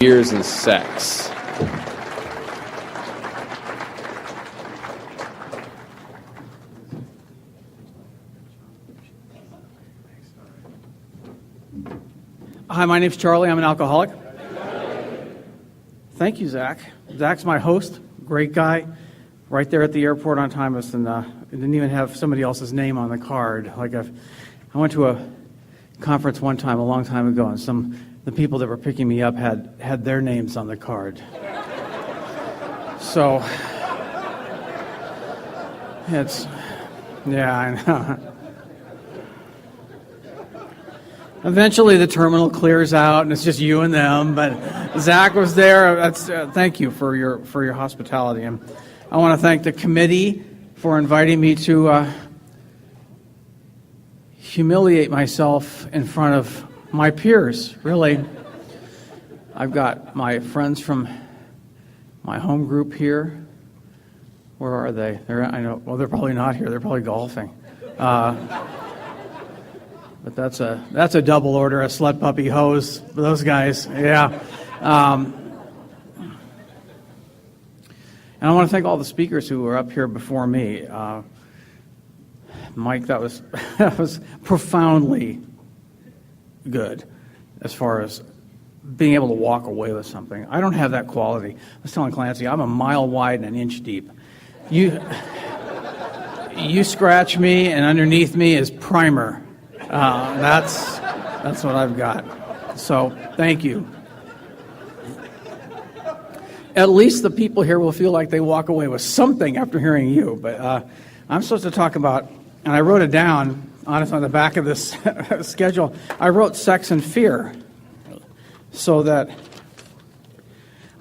Years and sex. Hi, my name's Charlie. I'm an alcoholic. Thank you, Zach. Zach's my host. Great guy. Right there at the airport on time. And didn't even have somebody else's name on the card. I went to a conference one time, a long time ago, and the people that were picking me up had their names on the card. So, I know. Eventually the terminal clears out and it's just you and them, but Zach was there. Thank you for your hospitality. And I want to thank the committee for inviting me to humiliate myself in front of my peers, really. I've got my friends from my home group here. Where are they? I know. Well, they're probably not here. They're probably golfing. But that's a double order, a slut puppy hose for those guys. Yeah. And I want to thank all the speakers who were up here before me. Mike, that was profoundly good as far as being able to walk away with something. I don't have that quality. I was telling Clancy, I'm a mile wide and an inch deep. You scratch me, and underneath me is primer. That's what I've got. So thank you. At least the people here will feel like they walk away with something after hearing you. But I'm supposed to talk about, and I wrote it down, honestly, on the back of this schedule. I wrote sex and fear so that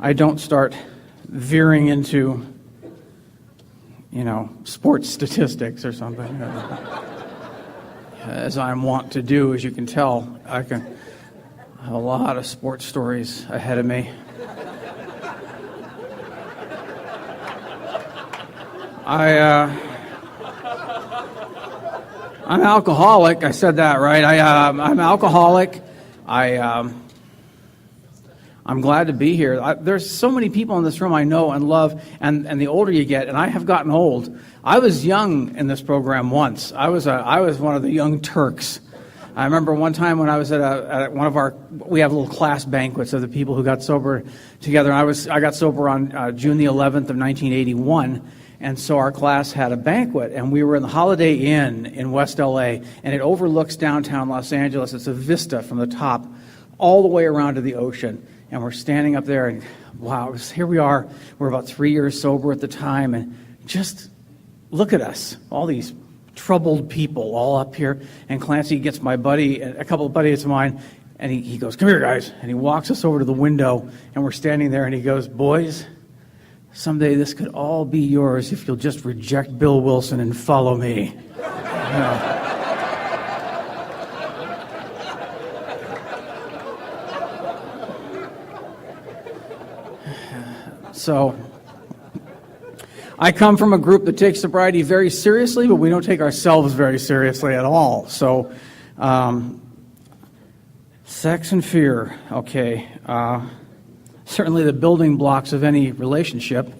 I don't start veering into, sports statistics or something. As I'm wont to do, as you can tell, I have a lot of sports stories ahead of me. I'm alcoholic. I said that right. I'm alcoholic. I'm glad to be here. There's so many people in this room I know and love, and the older you get, and I have gotten old. I was young in this program once. I was one of the young Turks. I remember one time when I was at one of we have little class banquets of the people who got sober together. I got sober on June the 11th of 1981. And so our class had a banquet, and we were in the Holiday Inn in West LA, and it overlooks downtown Los Angeles. It's a vista from the top all the way around to the ocean. And we're standing up there, and wow, here we are. We're about 3 years sober at the time, and just look at us, all these troubled people all up here. And Clancy gets my buddy, a couple of buddies of mine, and he goes, "Come here, guys." And he walks us over to the window, and we're standing there, and he goes, "Boys, someday this could all be yours if you'll just reject Bill Wilson and follow me." So, I come from a group that takes sobriety very seriously, but we don't take ourselves very seriously at all. So, sex and fear, okay. Certainly the building blocks of any relationship.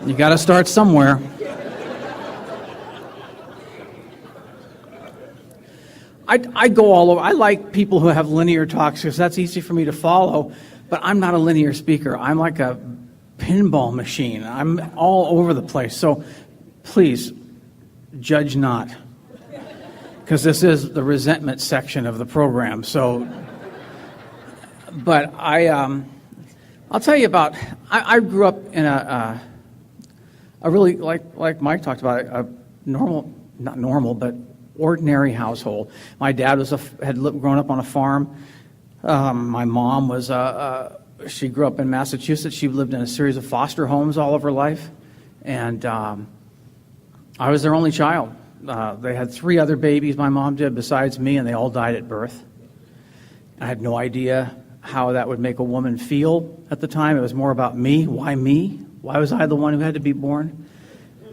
You got to start somewhere. I go all over. I like people who have linear talks because that's easy for me to follow, but I'm not a linear speaker. I'm like a pinball machine. I'm all over the place. So please, judge not, because this is the resentment section of the program. So, but I'll tell you about, I grew up in a really, like Mike talked about, a normal, not normal, but ordinary household. My dad had grown up on a farm. My mom was she grew up in Massachusetts. She lived in a series of foster homes all of her life, and I was their only child. They had 3 other babies, my mom did, besides me, and they all died at birth. I had no idea how that would make a woman feel at the time. It was more about me. Why me? Why was I the one who had to be born?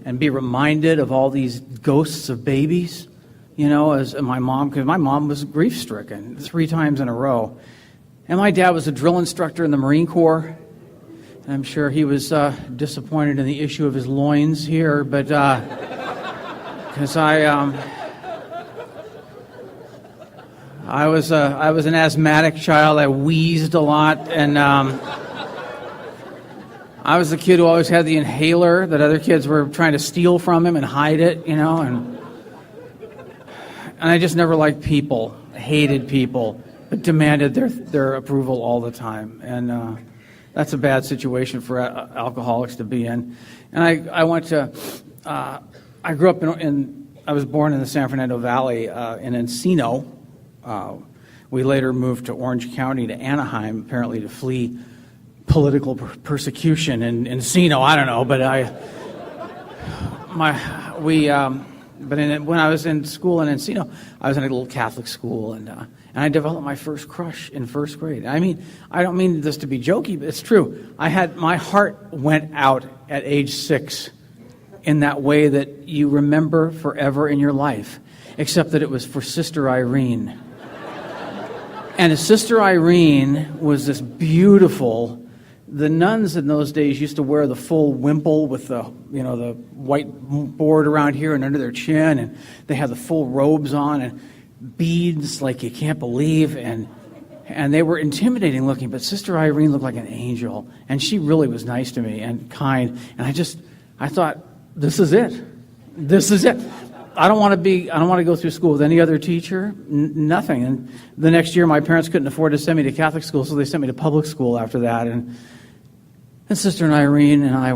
And be reminded of all these ghosts of babies, as my mom, because my mom was grief-stricken 3 times in a row. And my dad was a drill instructor in the Marine Corps. And I'm sure he was disappointed in the issue of his loins here, but because I was an asthmatic child. I wheezed a lot, and I was the kid who always had the inhaler that other kids were trying to steal from him and hide it, and I just never liked people, hated people, but demanded their approval all the time, and that's a bad situation for alcoholics to be in. And I went to, I grew up I was born in the San Fernando Valley in Encino. We later moved to Orange County, to Anaheim, apparently to flee political persecution in Encino. I don't know, but when I was in school in Encino, I was in a little Catholic school, and I developed my first crush in first grade. I mean, I don't mean this to be jokey, but it's true. My heart went out at age 6 in that way that you remember forever in your life, except that it was for Sister Irene. And Sister Irene was this beautiful. The nuns in those days used to wear the full wimple with the white board around here and under their chin, and they had the full robes on and beads like you can't believe, and they were intimidating looking, but Sister Irene looked like an angel, and she really was nice to me and kind, and I thought, this is it. I don't want to go through school with any other teacher, nothing. And the next year, my parents couldn't afford to send me to Catholic school, so they sent me to public school after that. And Sister Irene and I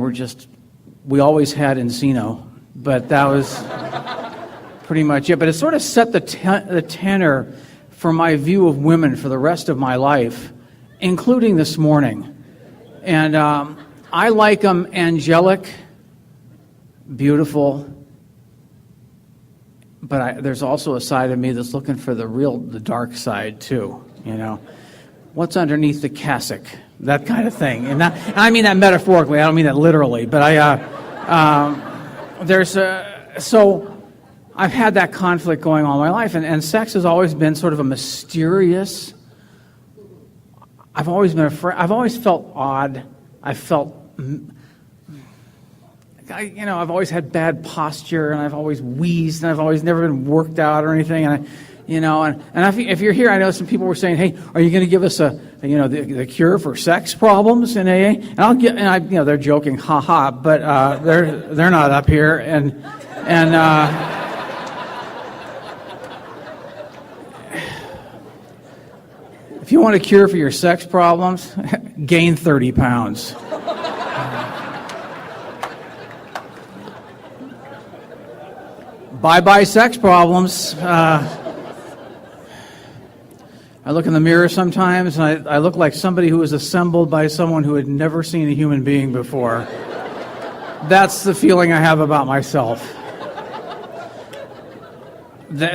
we always had Encino, but that was pretty much it. But it sort of set the tenor for my view of women for the rest of my life, including this morning. And I like them angelic, beautiful, but there's also a side of me that's looking for the dark side too, What's underneath the cassock? That kind of thing. And I mean that metaphorically, I don't mean that literally, but so I've had that conflict going on in my life, and sex has always been sort of a mysterious. I've always been afraid. I've always felt odd. I've always had bad posture, and I've always wheezed, and I've always never been worked out or anything. And if you're here, I know some people were saying, "Hey, are you going to give us the cure for sex problems in AA?" And they're joking, ha, but they're not up here, and if you want a cure for your sex problems, gain 30 pounds. Bye-bye sex problems. I look in the mirror sometimes, and I look like somebody who was assembled by someone who had never seen a human being before. That's the feeling I have about myself.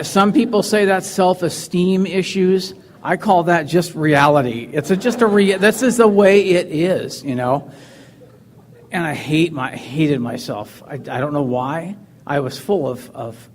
Some people say that's self-esteem issues. I call that just reality. This is the way it is, And I hated myself. I don't know why. I was full of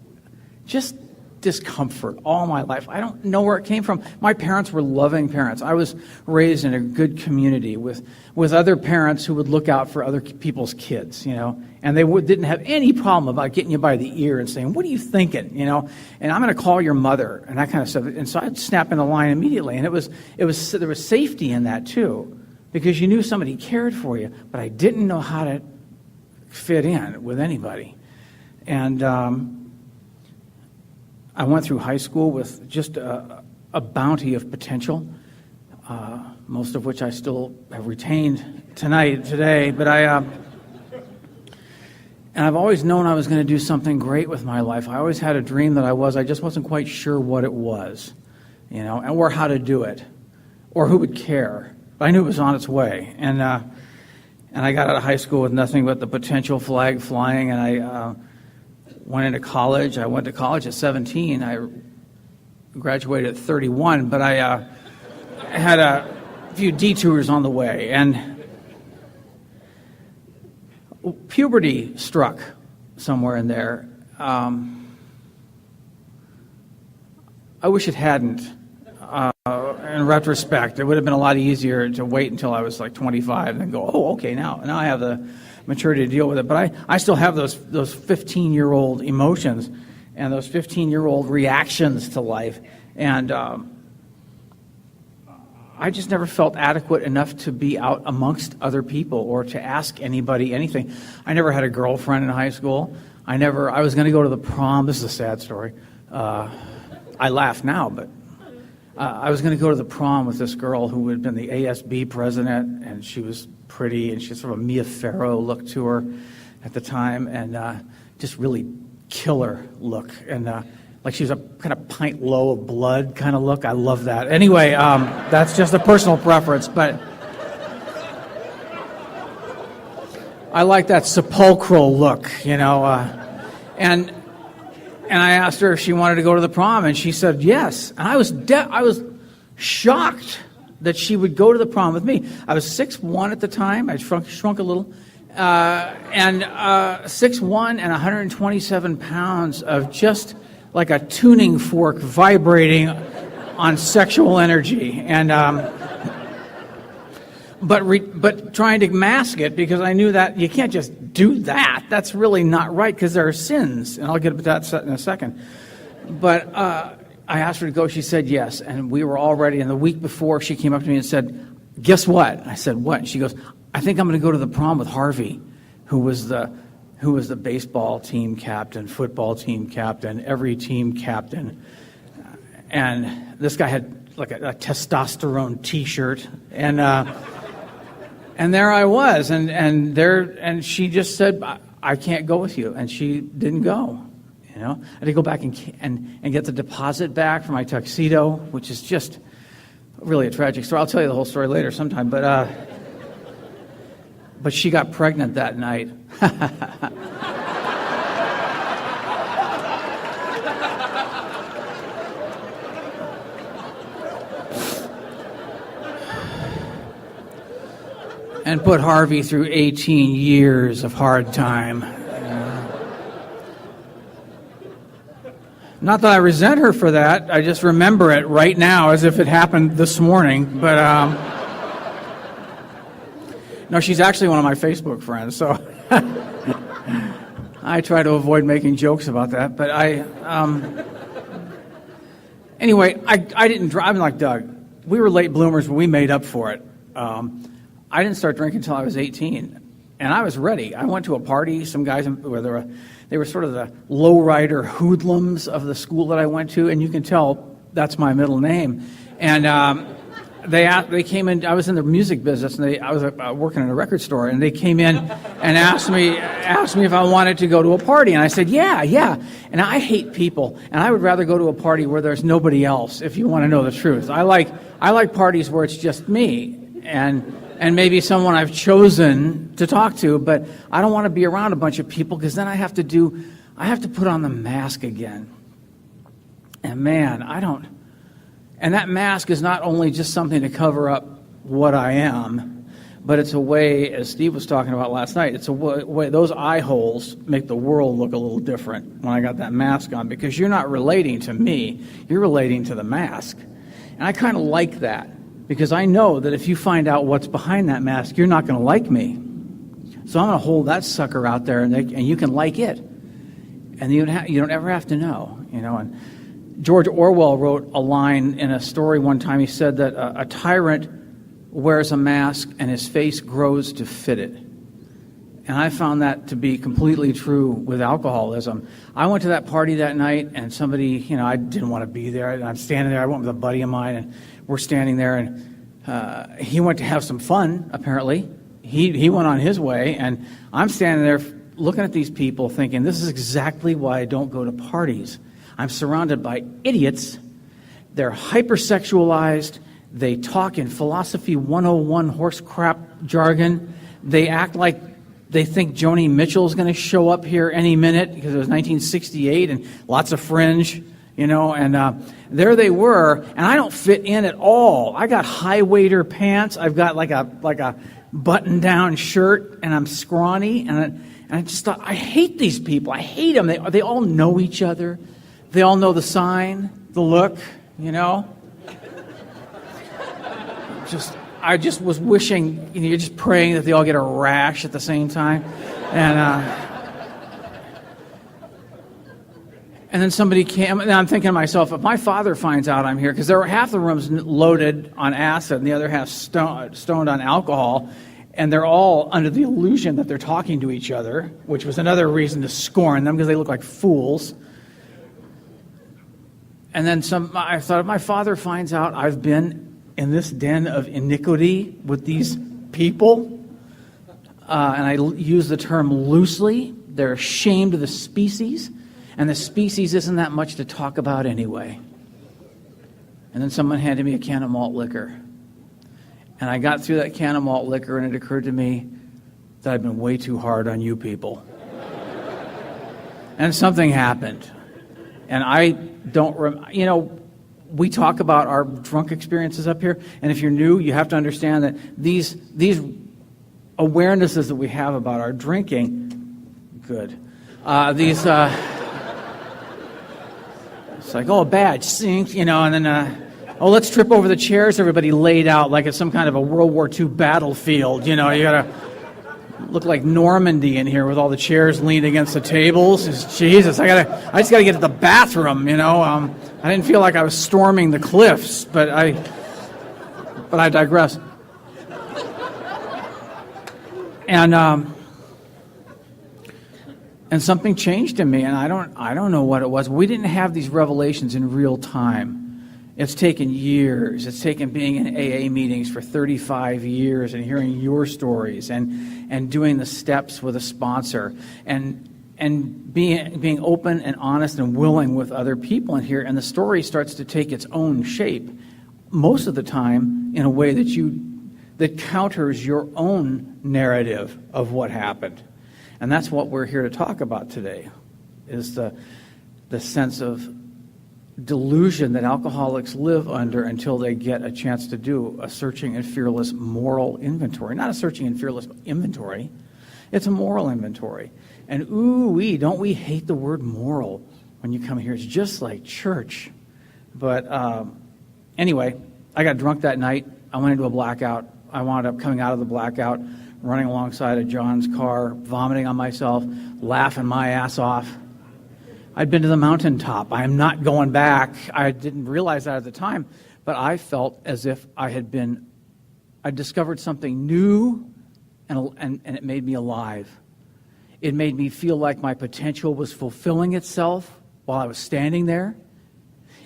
just discomfort all my life. I don't know where it came from. My parents were loving parents. I was raised in a good community with other parents who would look out for other people's kids, and they didn't have any problem about getting you by the ear and saying, "What are you thinking?" And I'm going to call your mother and that kind of stuff. And so I'd snap in a line immediately. And there was safety in that too, because you knew somebody cared for you, but I didn't know how to fit in with anybody. And I went through high school with just a bounty of potential, most of which I still have retained today. But and I've always known I was going to do something great with my life. I always had a dream that I just wasn't quite sure what it was, or how to do it, or who would care. But I knew it was on its way. And I got out of high school with nothing but the potential flag flying, and I went into college. I went to college at 17. I graduated at 31, but I had a few detours on the way, and puberty struck somewhere in there. I wish it hadn't. In retrospect, it would have been a lot easier to wait until I was like 25 and then go, oh, okay, now I have the maturity to deal with it. But I still have those 15-year-old emotions and those 15-year-old reactions to life. And I just never felt adequate enough to be out amongst other people or to ask anybody anything. I never had a girlfriend in high school. I was going to go to the prom. This is a sad story. I laugh now, but I was going to go to the prom with this girl who had been the ASB president, and she was pretty, and she had sort of a Mia Farrow look to her at the time, and just really killer look, and like she was a kind of pint low of blood kind of look. I love that. Anyway, that's just a personal preference, but I like that sepulchral look, and I asked her if she wanted to go to the prom, and she said yes. And I was shocked that she would go to the prom with me. I was 6'1" at the time. I shrunk a little. And 6'1" and 127 pounds of just like a tuning fork vibrating on sexual energy. And but trying to mask it, because I knew that you can't just do that. That's really not right, because there are sins, and I'll get to that in a second. But I asked her to go. She said yes, and we were all ready. And the week before, she came up to me and said, "Guess what?" I said, "What?" And she goes, "I think I'm going to go to the prom with Harvey, who was the baseball team captain, football team captain, every team captain." And this guy had like a testosterone T-shirt, and there I was, and she just said, "I can't go with you," and she didn't go. I had to go back and get the deposit back for my tuxedo, which is just really a tragic story. I'll tell you the whole story later sometime. But she got pregnant that night. And put Harvey through 18 years of hard time. Not that I resent her for that. I just remember it right now as if it happened this morning. But no, she's actually one of my Facebook friends, so I try to avoid making jokes about that. But anyway, I didn't drive. I'm like Doug. We were late bloomers, but we made up for it. I didn't start drinking until I was 18, and I was ready. I went to a party. Some guys, they were sort of the lowrider hoodlums of the school that I went to, and you can tell that's my middle name. And they came in. I was in the music business, and I was working in a record store, and they came in and asked me if I wanted to go to a party, and I said yeah. And I hate people, and I would rather go to a party where there's nobody else. If you want to know the truth, I like parties where it's just me and maybe someone I've chosen to talk to, but I don't want to be around a bunch of people, because then I have to put on the mask again. And man, and that mask is not only just something to cover up what I am, but it's a way, as Steve was talking about last night, it's a way, those eye holes make the world look a little different when I got that mask on, because you're not relating to me, you're relating to the mask. And I kind of like that, because I know that if you find out what's behind that mask, you're not going to like me. So I'm going to hold that sucker out there, and you can like it. And you don't ever have to know. And George Orwell wrote a line in a story one time. He said that a tyrant wears a mask and his face grows to fit it. And I found that to be completely true with alcoholism. I went to that party that night, and somebody, I didn't want to be there. I'm standing there. I went with a buddy of mine, and we're standing there, and he went to have some fun, apparently. He went on his way, and I'm standing there looking at these people thinking, this is exactly why I don't go to parties. I'm surrounded by idiots. They're hypersexualized. They talk in philosophy 101 horse crap jargon. They act like they think Joni Mitchell's going to show up here any minute, because it was 1968 and lots of fringe, and there they were, and I don't fit in at all. I got high waiter pants. I've got like a button-down shirt, and I'm scrawny, and I just thought, I hate these people. I hate them. They all know each other. They all know the sign. the look, I just was wishing, you're just praying that they all get a rash at the same time. And then somebody came, and I'm thinking to myself, if my father finds out I'm here, because there were half the rooms loaded on acid and the other half stoned on alcohol, and they're all under the illusion that they're talking to each other, which was another reason to scorn them, because they look like fools. And then I thought, if my father finds out I've been in this den of iniquity with these people, and I use the term loosely, they're ashamed of the species, and the species isn't that much to talk about anyway. And then someone handed me a can of malt liquor. And I got through that can of malt liquor, and it occurred to me that I'd been way too hard on you people. And something happened. And I don't, we talk about our drunk experiences up here, and if you're new, you have to understand that these awarenesses that we have about our drinking, it's like, oh, bad, sink, and then, let's trip over the chairs, everybody laid out like it's some kind of a World War II battlefield, you gotta look like Normandy in here with all the chairs leaned against the tables. Jesus, I just gotta get to the bathroom, I didn't feel like I was storming the cliffs, but I digress. And something changed in me, and I don't know what it was. We didn't have these revelations in real time. It's taken years. It's taken being in AA meetings for 35 years and hearing your stories and doing the steps with a sponsor and being open and honest and willing with other people in here. And the story starts to take its own shape, most of the time in a way that counters your own narrative of what happened. And that's what we're here to talk about today, is the sense of delusion that alcoholics live under until they get a chance to do a searching and fearless moral inventory. Not a searching and fearless inventory. It's a moral inventory. And ooh-wee, don't we hate the word moral when you come here. It's just like church. But anyway, I got drunk that night. I went into a blackout. I wound up coming out of the blackout, running alongside of John's car, vomiting on myself, laughing my ass off. I'd been to the mountaintop. I am not going back. I didn't realize that at the time, but I felt as if I discovered something new, and it made me alive. It made me feel like my potential was fulfilling itself while I was standing there.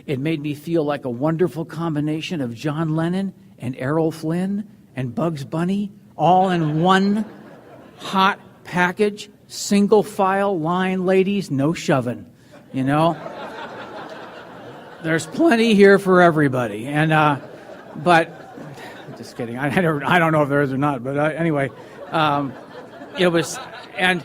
It made me feel like a wonderful combination of John Lennon and Errol Flynn and Bugs Bunny, all in one hot package, single file line, ladies, no shoving. There's plenty here for everybody. And but just kidding. I don't know if there is or not. But anyway, it was and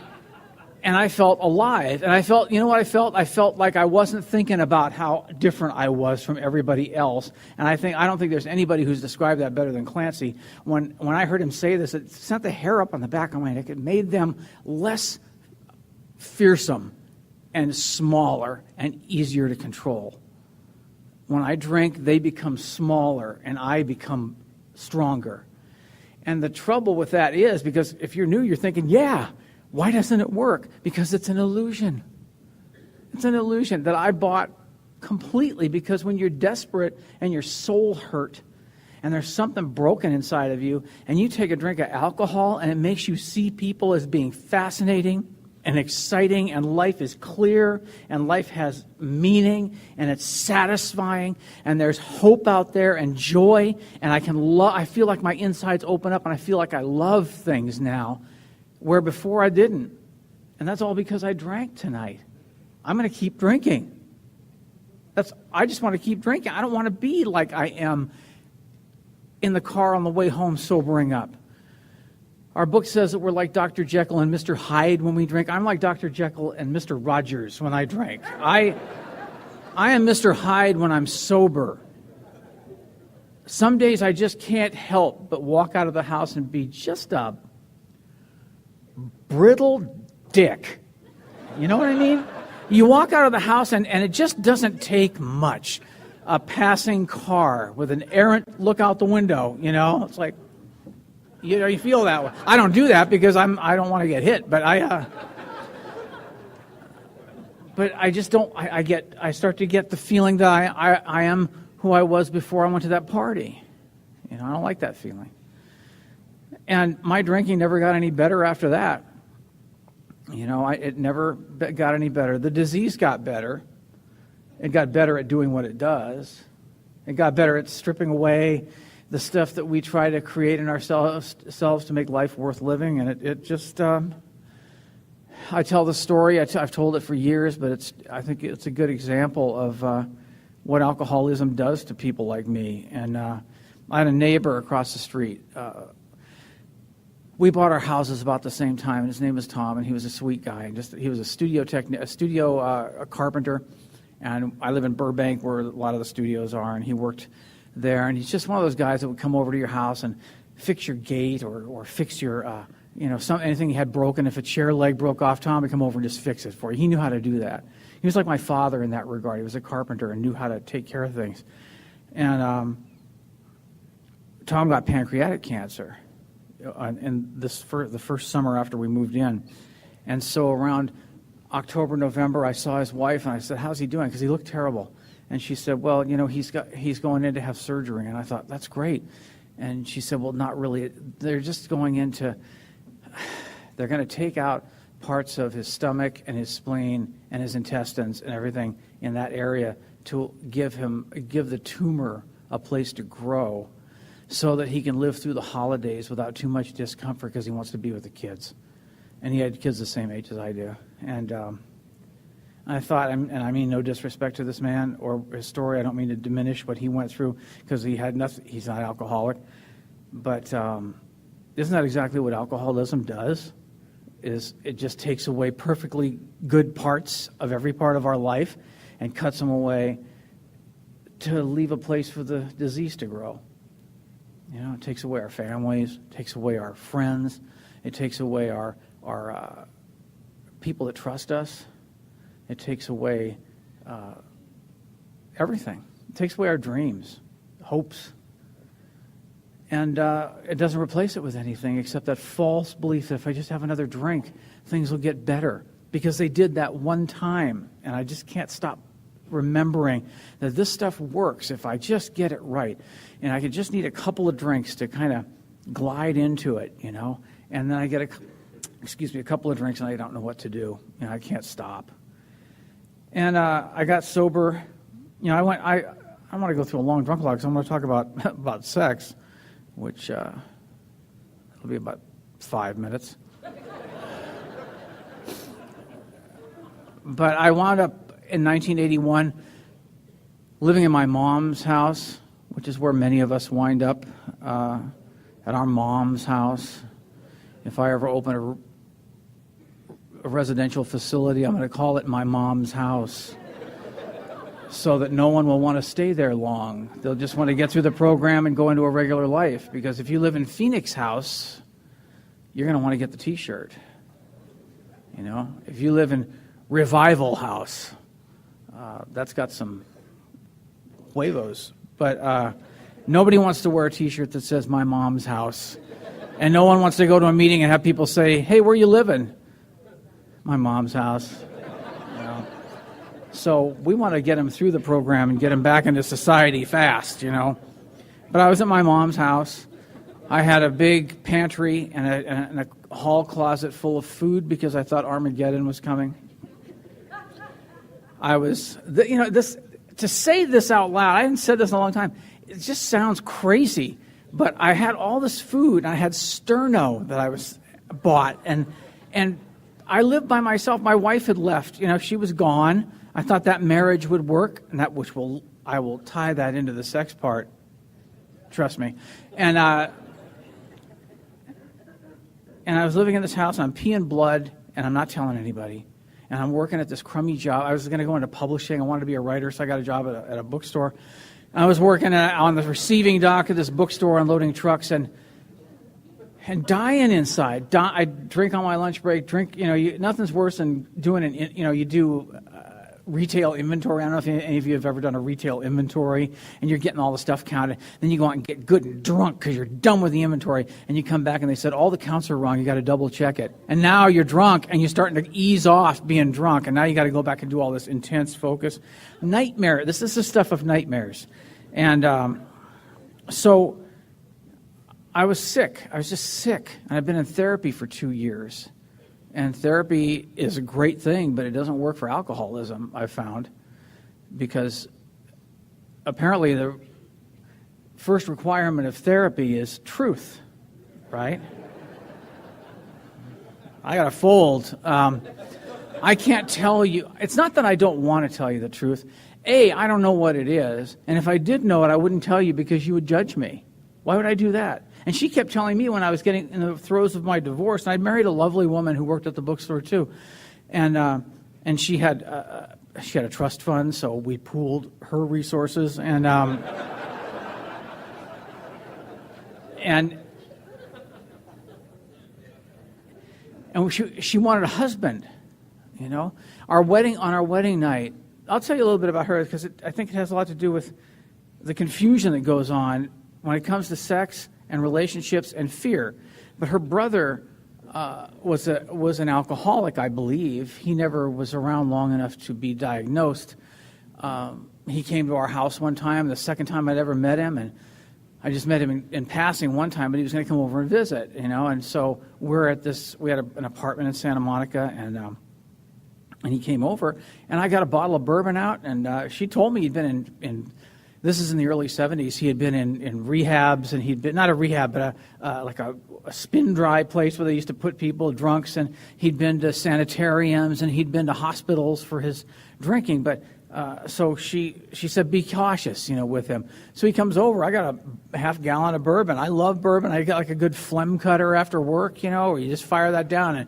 I felt alive. And I felt, you know what I felt? I felt like I wasn't thinking about how different I was from everybody else. And I don't think there's anybody who's described that better than Clancy. When I heard him say this, it sent the hair up on the back of my neck. It made them less fearsome and smaller and easier to control. When I drink, they become smaller and I become stronger. And the trouble with that is, because if you're new, you're thinking, yeah, why doesn't it work? Because it's an illusion. It's an illusion that I bought completely, because when you're desperate and your soul hurt and there's something broken inside of you and you take a drink of alcohol and it makes you see people as being fascinating and exciting, and life is clear, and life has meaning, and it's satisfying, and there's hope out there and joy, and I feel like my insides open up, and I feel like I love things now, where before I didn't. And that's all because I drank tonight. I'm going to keep drinking. I just want to keep drinking. I don't want to be like I am in the car on the way home sobering up. Our book says that we're like Dr. Jekyll and Mr. Hyde when we drink. I'm like Dr. Jekyll and Mr. Rogers when I drink. I am Mr. Hyde when I'm sober. Some days I just can't help but walk out of the house and be just a brittle dick. You know what I mean? You walk out of the house and it just doesn't take much a passing car with an errant look out the window, it's like, you feel that way. I don't do that because I don't want to get hit, but I just don't. I start to get the feeling that I am who I was before I went to that party. I don't like that feeling. And my drinking never got any better after that. It never got any better. The disease got better. It got better at doing what it does. It got better at stripping away the stuff that we try to create in ourselves to make life worth living. And it just, I tell the story, I've told it for years, but I think it's a good example of what alcoholism does to people like me. And I had a neighbor across the street. We bought our houses about the same time, and his name was Tom, and he was a sweet guy. And he was a studio carpenter, and I live in Burbank, where a lot of the studios are, and he worked there. And he's just one of those guys that would come over to your house and fix your gate or fix your, anything you had broken. If a chair leg broke off, Tom would come over and just fix it for you. He knew how to do that. He was like my father in that regard. He was a carpenter and knew how to take care of things. And Tom got pancreatic cancer in the first summer after we moved in. And so around October, November, I saw his wife, and I said, "How's he doing?" Because he looked terrible. And she said, "Well, he's going in to have surgery." And I thought, "That's great." And she said, "Well, not really. They're just going into, they're going to take out parts of his stomach and his spleen and his intestines and everything in that area to give the tumor a place to grow so that he can live through the holidays without too much discomfort because he wants to be with the kids." And he had kids the same age as I do. And I thought, and I mean no disrespect to this man or his story. I don't mean to diminish what he went through because he had nothing. He's not alcoholic. But isn't that exactly what alcoholism does? It just takes away perfectly good parts of every part of our life and cuts them away to leave a place for the disease to grow. It takes away our families, it takes away our friends, it takes away our people that trust us. It takes away everything. It takes away our dreams, hopes. And it doesn't replace it with anything except that false belief that if I just have another drink, things will get better. Because they did that one time. And I just can't stop remembering that this stuff works if I just get it right. And I could just need a couple of drinks to kind of glide into it, And then I get a couple of drinks and I don't know what to do. I can't stop. And I got sober. I want to go through a long drunk log, so I'm going to talk about sex, which it'll be about 5 minutes. But I wound up in 1981 living in my mom's house, which is where many of us wind up, at our mom's house. If I ever open a residential facility, I'm going to call it my mom's house so that no one will want to stay there long. They'll just want to get through the program and go into a regular life. Because if you live in Phoenix House, you're going to want to get the T-shirt. If you live in Revival House, that's got some huevos. But nobody wants to wear a T-shirt that says my mom's house. And no one wants to go to a meeting and have people say, "Hey, where you living?" "My mom's house." So we want to get them through the program and get them back into society fast, But I was at my mom's house. I had a big pantry and a hall closet full of food because I thought Armageddon was coming. I was, to say this out loud, I hadn't said this in a long time. It just sounds crazy. But I had all this food, and I had sterno that I bought, and I lived by myself. My wife had left. She was gone. I thought that marriage would work, and I will tie that into the sex part. Trust me. And I was living in this house, and I'm peeing blood, and I'm not telling anybody. And I'm working at this crummy job. I was going to go into publishing. I wanted to be a writer, so I got a job at a bookstore. I was working on the receiving dock of this bookstore, unloading trucks, and dying inside. I drink on my lunch break. Nothing's worse than doing you do retail inventory. I don't know if any of you have ever done a retail inventory, and you're getting all the stuff counted. Then you go out and get good and drunk because you're done with the inventory, and you come back and they said, all the counts are wrong. You got to double check it. And now you're drunk, and you're starting to ease off being drunk, and now you got to go back and do all this intense focus. Nightmare. This is the stuff of nightmares. And so I was sick. I was just sick. And I've been in therapy for 2 years. And therapy is a great thing, but it doesn't work for alcoholism, I've found. Because apparently the first requirement of therapy is truth, right? I got to fold. I can't tell you. It's not that I don't want to tell you the truth. I don't know what it is. And if I did know it, I wouldn't tell you because you would judge me. Why would I do that? And she kept telling me when I was getting in the throes of my divorce, and I'd married a lovely woman who worked at the bookstore too, and she had a trust fund, so we pooled her resources, and she wanted a husband, you know. On our wedding night, I'll tell you a little bit about her because I think it has a lot to do with the confusion that goes on when it comes to sex and relationships and fear. But her brother was an alcoholic, I believe. He never was around long enough to be diagnosed. He came to our house one time, the second time I'd ever met him, and I just met him in passing one time, but he was going to come over and visit, you know. And so we had an apartment in Santa Monica, and he came over, and I got a bottle of bourbon out, and she told me he'd been in this is in the early 70s. He had been in rehabs, and he'd been, not a rehab, but like a spin dry place where they used to put people, drunks, and he'd been to sanitariums, and he'd been to hospitals for his drinking. But so she said, be cautious, you know, with him. So he comes over. I got a half gallon of bourbon. I love bourbon. I got like a good phlegm cutter after work, you know, where you just fire that down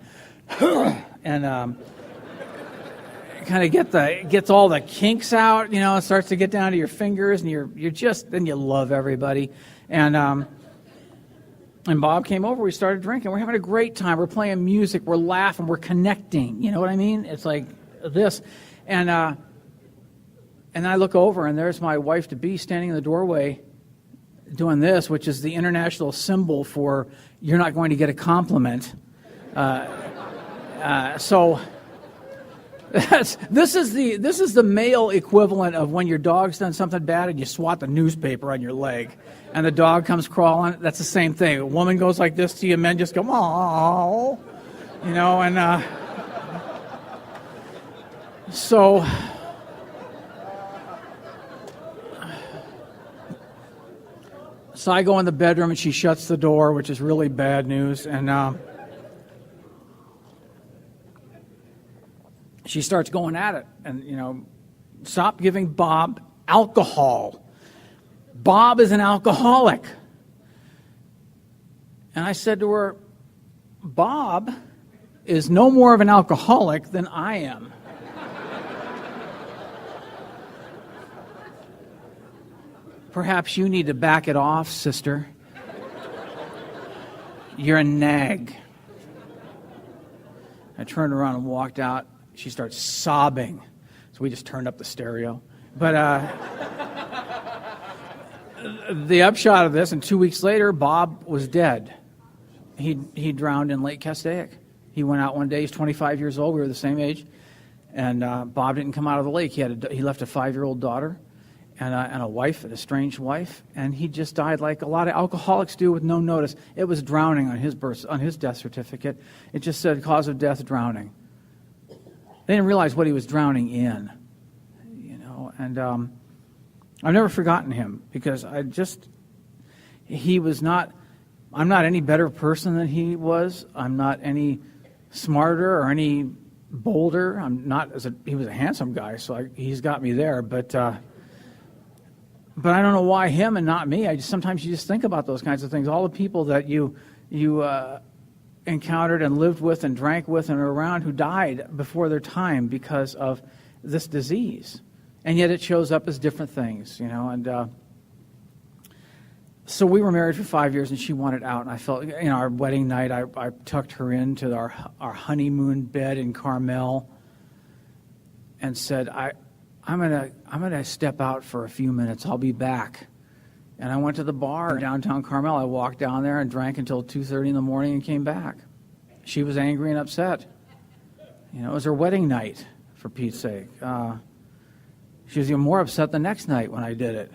and kind of gets all the kinks out, you know, it starts to get down to your fingers, and then you love everybody. And Bob came over, we started drinking, we're having a great time, we're playing music, we're laughing, we're connecting, you know what I mean? It's like this. And I look over, and there's my wife-to-be standing in the doorway doing this, which is the international symbol for you're not going to get a compliment. So this is the male equivalent of when your dog's done something bad and you swat the newspaper on your leg and the dog comes crawling. That's the same thing. A woman goes like this to you, men just go, oh, you know, and so I go in the bedroom and she shuts the door, which is really bad news, and she starts going at it, and, you know, stop giving Bob alcohol. Bob is an alcoholic. And I said to her, Bob is no more of an alcoholic than I am. Perhaps you need to back it off, sister. You're a nag. I turned around and walked out. She starts sobbing, so we just turned up the stereo. But the upshot of this, and 2 weeks later, Bob was dead. He drowned in Lake Castaic. He went out one day. He's 25 years old. We were the same age, and Bob didn't come out of the lake. He left a 5-year-old daughter and a wife, an estranged wife, and he just died like a lot of alcoholics do with no notice. It was drowning on his death certificate. It just said cause of death, drowning. They didn't realize what he was drowning in, you know. And I've never forgotten him because I'm not any better person than he was. I'm not any smarter or any bolder. He was a handsome guy, so he's got me there. But I don't know why him and not me. Sometimes you just think about those kinds of things. All the people that you encountered and lived with and drank with and around who died before their time because of this disease. And yet it shows up as different things, you know. And so we were married for 5 years, and she wanted out. And I felt, you know, our wedding night, I tucked her into our honeymoon bed in Carmel. and said, I'm gonna step out for a few minutes. I'll be back. And I went to the bar in downtown Carmel. I walked down there and drank until 2:30 in the morning and came back. She was angry and upset. It was her wedding night, for Pete's sake. She was even more upset the next night when I did it.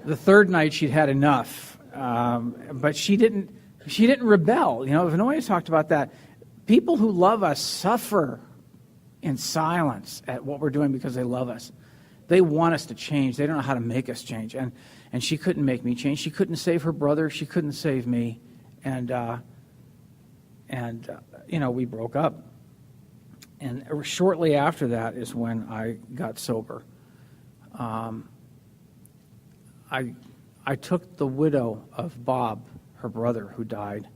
The third night she'd had enough, but she didn't rebel. If nobody's talked about that, people who love us suffer in silence at what we're doing because they love us. They want us to change. They don't know how to make us change. And she couldn't make me change. She couldn't save her brother. She couldn't save me. And we broke up. And shortly after that is when I got sober. I took the widow of Bob, her brother who died,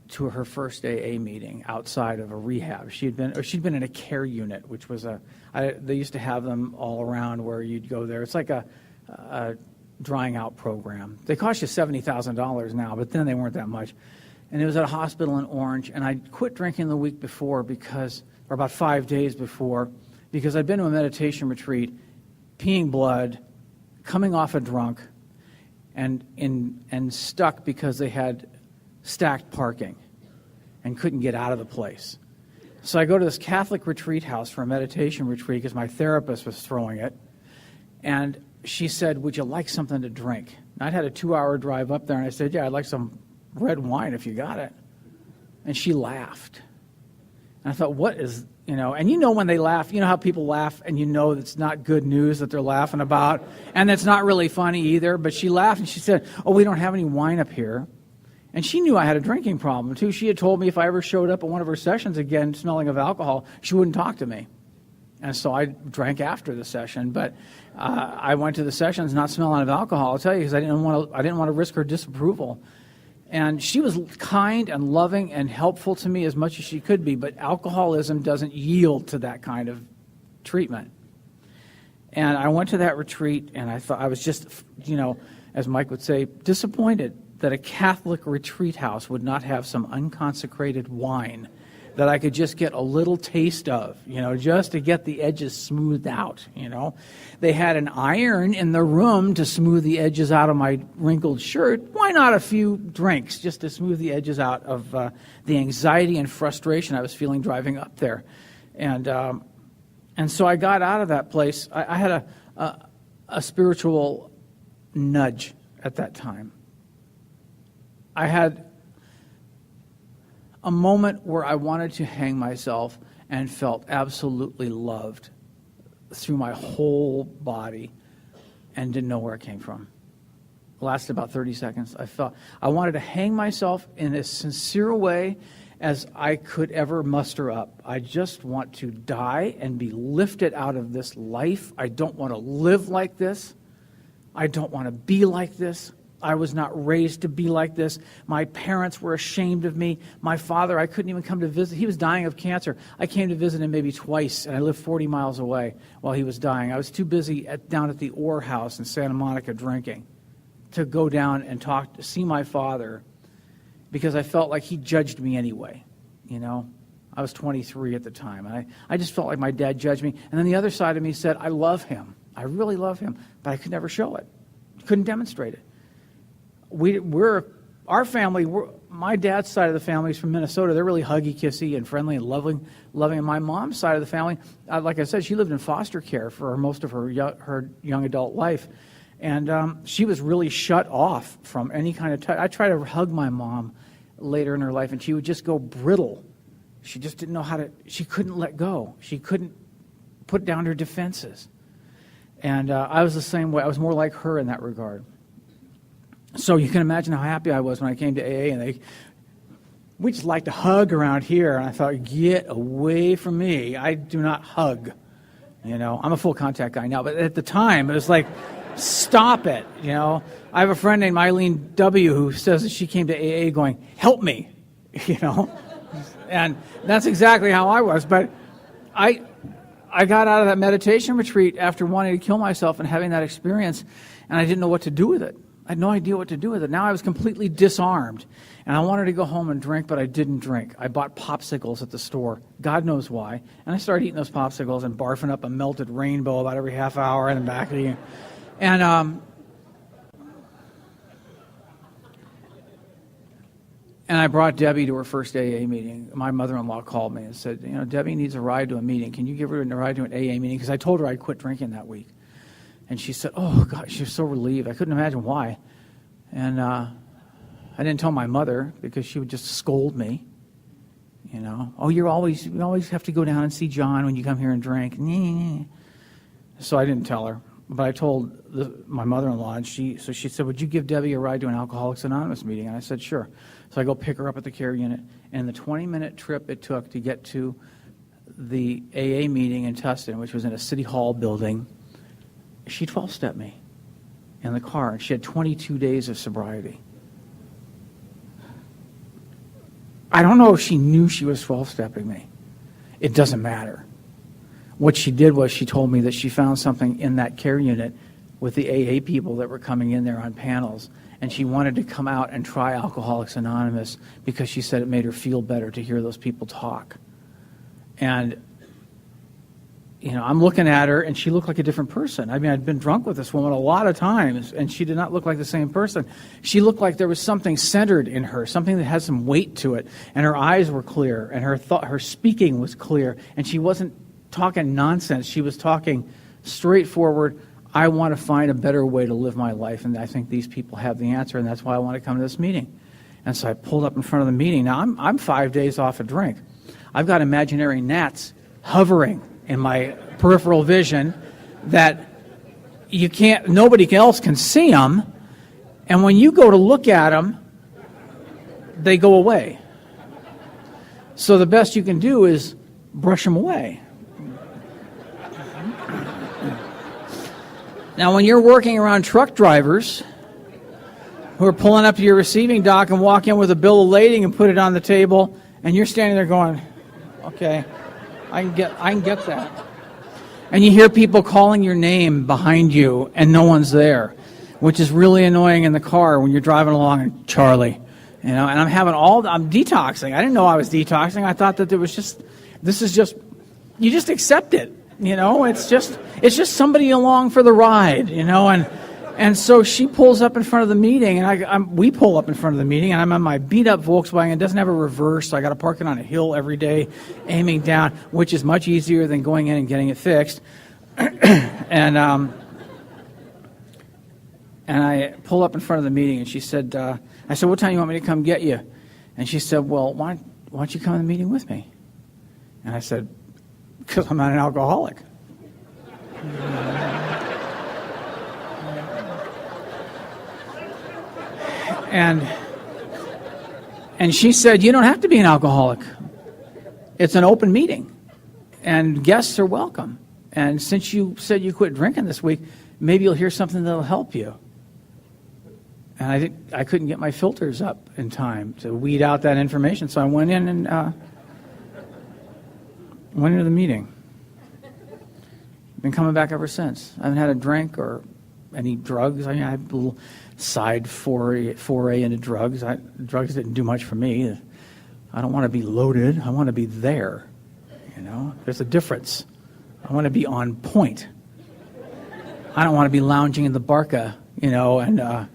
to her first AA meeting outside of a rehab. She'd been in a care unit, which was they used to have them all around where you'd go there. It's like a drying out program. They cost you $70,000 now, but then they weren't that much. And it was at a hospital in Orange, and I quit drinking the week before or about 5 days before, because I'd been to a meditation retreat, peeing blood, coming off a drunk, and stuck because they had stacked parking and couldn't get out of the place. So I go to this Catholic retreat house for a meditation retreat because my therapist was throwing it, and she said, "Would you like something to drink?" And I'd had a 2-hour drive up there, and I said, "Yeah, I'd like some red wine if you got it." And she laughed. And I thought, what is, and when they laugh, how people laugh and it's not good news that they're laughing about, and it's not really funny either, but she laughed and she said, "Oh, we don't have any wine up here." And she knew I had a drinking problem too. She had told me if I ever showed up at one of her sessions again smelling of alcohol, she wouldn't talk to me. And so I drank after the session, but I went to the sessions not smelling of alcohol, I'll tell you, because I didn't want to risk her disapproval. And she was kind and loving and helpful to me as much as she could be, but alcoholism doesn't yield to that kind of treatment. And I went to that retreat, and I thought I was just, as Mike would say, disappointed that a Catholic retreat house would not have some unconsecrated wine that I could just get a little taste of, just to get the edges smoothed out, They had an iron in the room to smooth the edges out of my wrinkled shirt. Why not a few drinks just to smooth the edges out of the anxiety and frustration I was feeling driving up there? And so I got out of that place. I had a spiritual nudge at that time. I had a moment where I wanted to hang myself and felt absolutely loved through my whole body and didn't know where it came from. It lasted about 30 seconds. I wanted to hang myself in as sincere a way as I could ever muster up. I just want to die and be lifted out of this life. I don't want to live like this. I don't want to be like this. I was not raised to be like this. My parents were ashamed of me. My father, I couldn't even come to visit. He was dying of cancer. I came to visit him maybe twice, and I lived 40 miles away while he was dying. I was too busy down at the Orr House in Santa Monica drinking to go down and see my father, because I felt like he judged me anyway. I was 23 at the time, and I just felt like my dad judged me. And then the other side of me said, I love him. I really love him, but I could never show it. Couldn't demonstrate it. Our family, my dad's side of the family is from Minnesota. They're really huggy, kissy, and friendly and loving. And my mom's side of the family, like I said, she lived in foster care for most of her young adult life. And she was really shut off from any kind of touch. I tried to hug my mom later in her life, and she would just go brittle. She just didn't know she couldn't let go. She couldn't put down her defenses. And I was the same way. I was more like her in that regard. So you can imagine how happy I was when I came to AA, and we just like to hug around here. And I thought, get away from me. I do not hug. I'm a full contact guy now, but at the time it was like, stop it. I have a friend named Eileen W. who says that she came to AA going, help me, and that's exactly how I was. But I got out of that meditation retreat after wanting to kill myself and having that experience, and I didn't know what to do with it. I had no idea what to do with it. Now I was completely disarmed. And I wanted to go home and drink, but I didn't drink. I bought popsicles at the store. God knows why. And I started eating those popsicles and barfing up a melted rainbow about every half hour and back of the... And I brought Debbie to her first AA meeting. My mother-in-law called me and said, Debbie needs a ride to a meeting. Can you give her a ride to an AA meeting? Because I told her I'd quit drinking that week. And she said, oh, God, she was so relieved. I couldn't imagine why. And I didn't tell my mother because she would just scold me. Oh, you always have to go down and see John when you come here and drink. So I didn't tell her. But I told my mother-in-law, and she said, would you give Debbie a ride to an Alcoholics Anonymous meeting? And I said, sure. So I go pick her up at the care unit, and the 20-minute trip it took to get to the AA meeting in Tustin, which was in a city hall building, she 12-stepped me in the car, and she had 22 days of sobriety. I don't know if she knew she was 12-stepping me. It doesn't matter. What she did was she told me that she found something in that care unit with the AA people that were coming in there on panels, and she wanted to come out and try Alcoholics Anonymous because she said it made her feel better to hear those people talk. And, I'm looking at her, and she looked like a different person. I mean, I'd been drunk with this woman a lot of times, and she did not look like the same person. She looked like there was something centered in her, something that had some weight to it, and her eyes were clear, and her speaking was clear, and she wasn't talking nonsense. She was talking straightforward. I want to find a better way to live my life, and I think these people have the answer, and that's why I want to come to this meeting. And so I pulled up in front of the meeting. Now, I'm 5 days off a drink. I've got imaginary gnats hovering in my peripheral vision that nobody else can see them, and when you go to look at them, they go away. So the best you can do is brush them away. Now, when you're working around truck drivers who are pulling up to your receiving dock and walk in with a bill of lading and put it on the table, and you're standing there going, okay, I can get that. And you hear people calling your name behind you and no one's there, which is really annoying in the car when you're driving along and Charlie, and I'm detoxing. I didn't know I was detoxing. I thought that you just accept it. It's just somebody along for the ride, and so she pulls up in front of the meeting, and we pull up in front of the meeting, and I'm on my beat-up Volkswagen. It doesn't have a reverse, so I got to park it on a hill every day, aiming down, which is much easier than going in and getting it fixed. And I pull up in front of the meeting, and she said, I said, what time do you want me to come get you? And she said, well, why don't you come to the meeting with me? And I said, because I'm not an alcoholic. And she said, you don't have to be an alcoholic. It's an open meeting, and guests are welcome. And since you said you quit drinking this week, maybe you'll hear something that'll help you. And I couldn't get my filters up in time to weed out that information, so I went in and went into the meeting. Been coming back ever since. I haven't had a drink or any drugs. I had a little side foray into drugs. Drugs didn't do much for me. I don't want to be loaded. I want to be there. There's a difference. I want to be on point. I don't want to be lounging in the Barca, and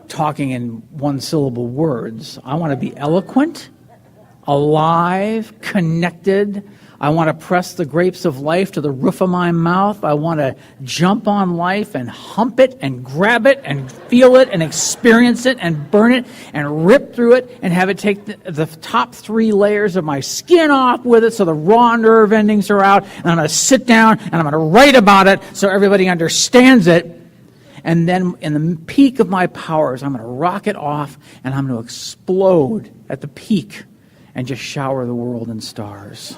talking in one-syllable words. I want to be eloquent, alive, connected. I want to press the grapes of life to the roof of my mouth. I want to jump on life and hump it and grab it and feel it and experience it and burn it and rip through it and have it take the top 3 layers of my skin off with it so the raw nerve endings are out. And I'm going to sit down and I'm going to write about it so everybody understands it. And then in the peak of my powers, I'm going to rocket off and I'm going to explode at the peak and just shower the world in stars.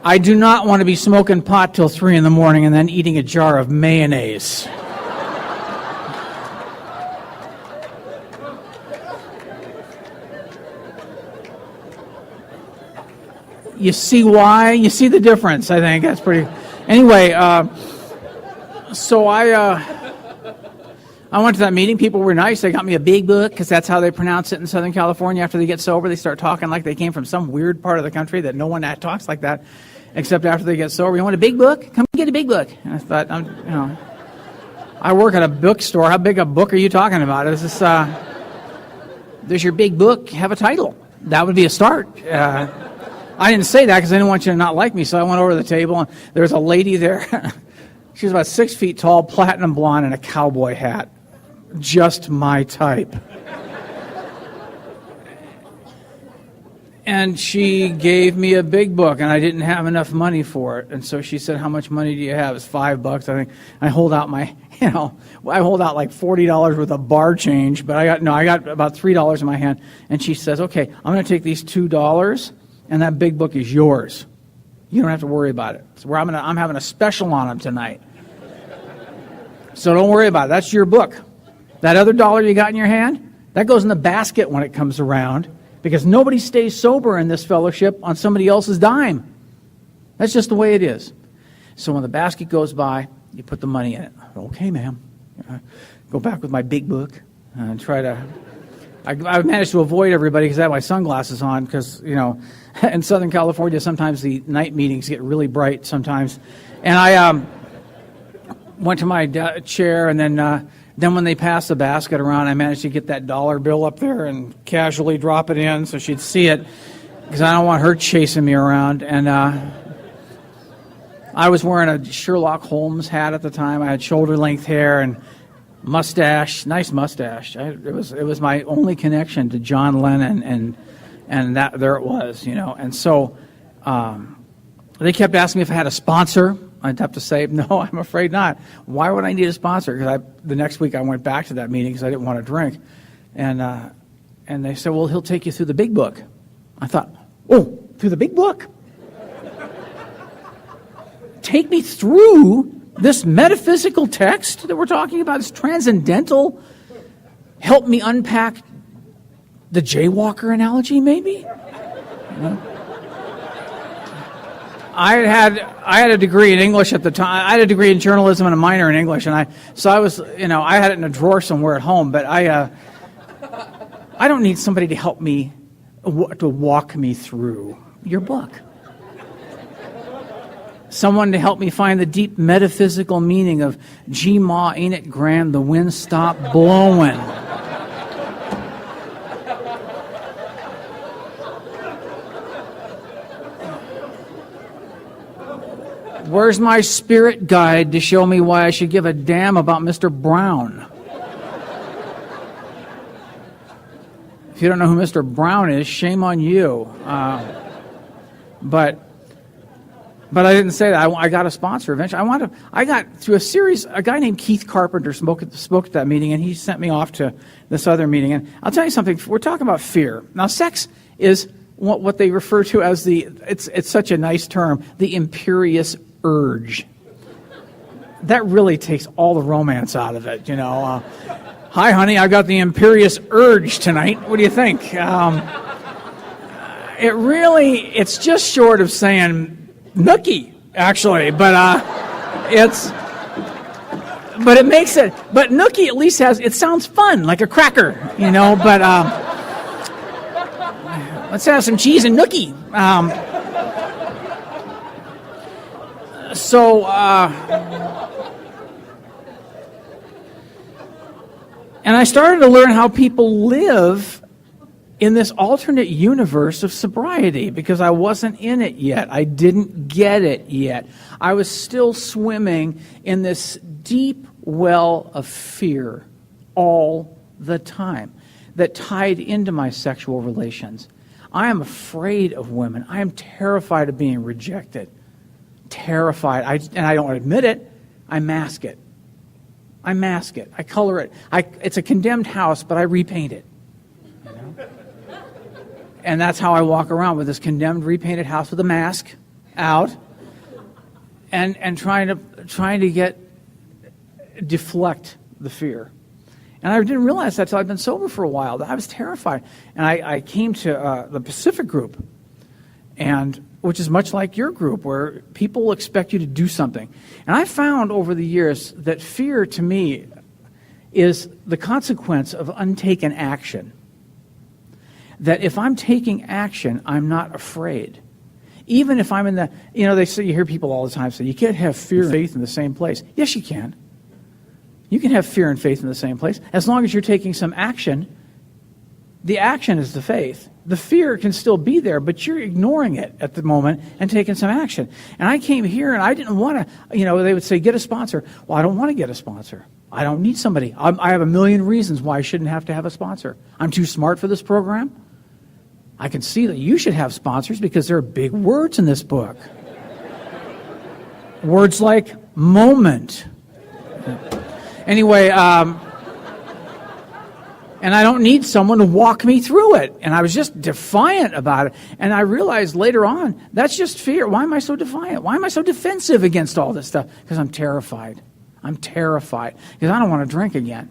I do not want to be smoking pot till 3 in the morning and then eating a jar of mayonnaise. You see why? You see the difference, I think. That's pretty... Anyway, so I went to that meeting. People were nice. They got me a big book, because that's how they pronounce it in Southern California. After they get sober, they start talking like they came from some weird part of the country that no one talks like that, except after they get sober. You want a big book? Come get a big book. And I thought, I work at a bookstore. How big a book are you talking about? Is this, does your big book have a title? That would be a start. I didn't say that because I didn't want you to not like me, so I went over to the table, and there was a lady there. She was about 6 feet tall, platinum blonde, and a cowboy hat. Just my type. And she gave me a big book, and I didn't have enough money for it. And so she said, "How much money do you have?" It's $5, I think. I hold out I hold out like $40 worth of bar change, but I got about $3 in my hand. And she says, "Okay, I'm going to take these $2, and that big book is yours. You don't have to worry about it. So I'm having a special on them tonight. So don't worry about it. That's your book. That other dollar you got in your hand, that goes in the basket when it comes around, because nobody stays sober in this fellowship on somebody else's dime. That's just the way it is. So when the basket goes by, you put the money in it. Okay, ma'am. Go back with my big book and try to... I managed to avoid everybody because I had my sunglasses on, because, in Southern California, sometimes the night meetings get really bright sometimes. And I went to my chair, and then when they passed the basket around, I managed to get that dollar bill up there and casually drop it in so she'd see it, because I don't want her chasing me around. And I was wearing a Sherlock Holmes hat at the time. I had shoulder-length hair and mustache, nice mustache. It was my only connection to John Lennon, and that there it was, And so they kept asking me if I had a sponsor. I'd have to say, no, I'm afraid not. Why would I need a sponsor? Because the next week I went back to that meeting because I didn't want to drink. And they said, well, he'll take you through the big book. I thought, oh, through the big book? Take me through this metaphysical text that we're talking about, this transcendental, help me unpack the jaywalker analogy, maybe? I had a degree in English at the time. I had a degree in journalism and a minor in English, and I was, I had it in a drawer somewhere at home. But I don't need somebody to help me to walk me through your book. Someone to help me find the deep metaphysical meaning of "Gee ma, ain't it grand? The wind stopped blowing." Where's my spirit guide to show me why I should give a damn about Mr. Brown? If you don't know who Mr. Brown is, shame on you. But I didn't say that. I got a sponsor eventually. I got through a series. A guy named Keith Carpenter spoke at that meeting, and he sent me off to this other meeting. And I'll tell you something. We're talking about fear. Now, sex is what they refer to as it's such a nice term, the imperious urge. That really takes all the romance out of it, Hi, honey, I got the imperious urge tonight. What do you think? It's just short of saying nookie, actually, but it makes it. But nookie at least it sounds fun, like a cracker, But let's have some cheese and nookie. And I started to learn how people live in this alternate universe of sobriety, because I wasn't in it yet. I didn't get it yet. I was still swimming in this deep well of fear all the time that tied into my sexual relations. I am afraid of women. I am terrified of being rejected. Terrified. And I don't admit it. I mask it. I color it. It's a condemned house, but I repaint it. And that's how I walk around, with this condemned, repainted house with a mask out, and trying to deflect the fear. And I didn't realize that until I'd been sober for a while. I was terrified. And I came to the Pacific group, and which is much like your group, where people expect you to do something. And I found over the years that fear, to me, is the consequence of untaken action. That if I'm taking action, I'm not afraid. Even if I'm in the, they say, you hear people all the time say, you can't have fear and faith in the same place. Yes, you can. You can have fear and faith in the same place. As long as you're taking some action, the action is the faith. The fear can still be there, but you're ignoring it at the moment and taking some action. And I came here and I didn't want to, they would say, get a sponsor. Well, I don't want to get a sponsor. I don't need somebody. I have a million reasons why I shouldn't have to have a sponsor. I'm too smart for this program. I can see that you should have sponsors because there are big words in this book. Words like moment. Anyway, and I don't need someone to walk me through it. And I was just defiant about it. And I realized later on, that's just fear. Why am I so defiant? Why am I so defensive against all this stuff? Because I'm terrified. I'm terrified. Because I don't want to drink again.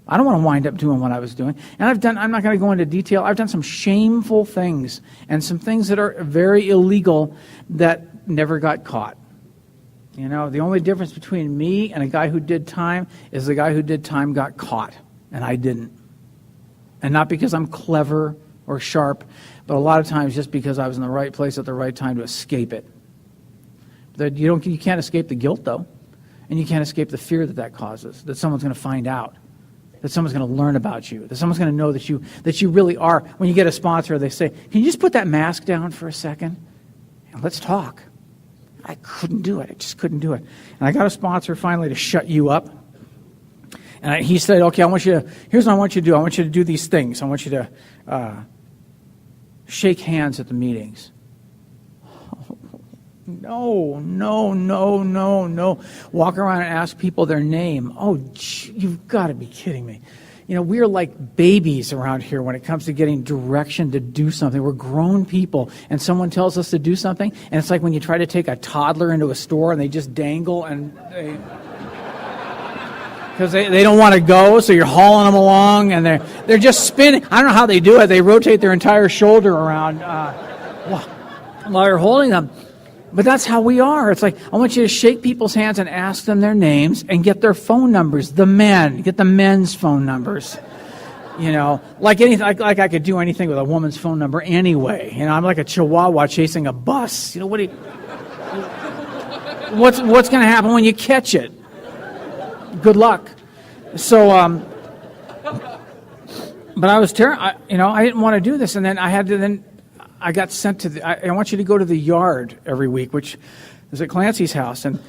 I don't want to wind up doing what I was doing. And I'm not going to go into detail. I've done some shameful things and some things that are very illegal that never got caught. The only difference between me and a guy who did time is the guy who did time got caught, and I didn't. And not because I'm clever or sharp, but a lot of times just because I was in the right place at the right time to escape it. You can't escape the guilt, though, and you can't escape the fear that causes, that someone's going to find out, that someone's going to learn about you, that someone's going to know that you really are. When you get a sponsor, they say, can you just put that mask down for a second? And let's talk. I couldn't do it. I just couldn't do it. And I got a sponsor finally to shut you up. And he said, okay, here's what I want you to do. I want you to do these things. I want you to shake hands at the meetings. No. Walk around and ask people their name. Oh, you've got to be kidding me. We're like babies around here when it comes to getting direction to do something. We're grown people, and someone tells us to do something, and it's like when you try to take a toddler into a store and they just dangle and because they don't want to go, so you're hauling them along, and they're just spinning. I don't know how they do it. They rotate their entire shoulder around while you're holding them. But that's how we are. It's like, I want you to shake people's hands and ask them their names and get their phone numbers. Get the men's phone numbers. Like anything, like I could do anything with a woman's phone number anyway. I'm like a chihuahua chasing a bus. What's going to happen when you catch it? Good luck. So, but I was I didn't want to do this, and then I got sent to I want you to go to the yard every week, which is at Clancy's house, and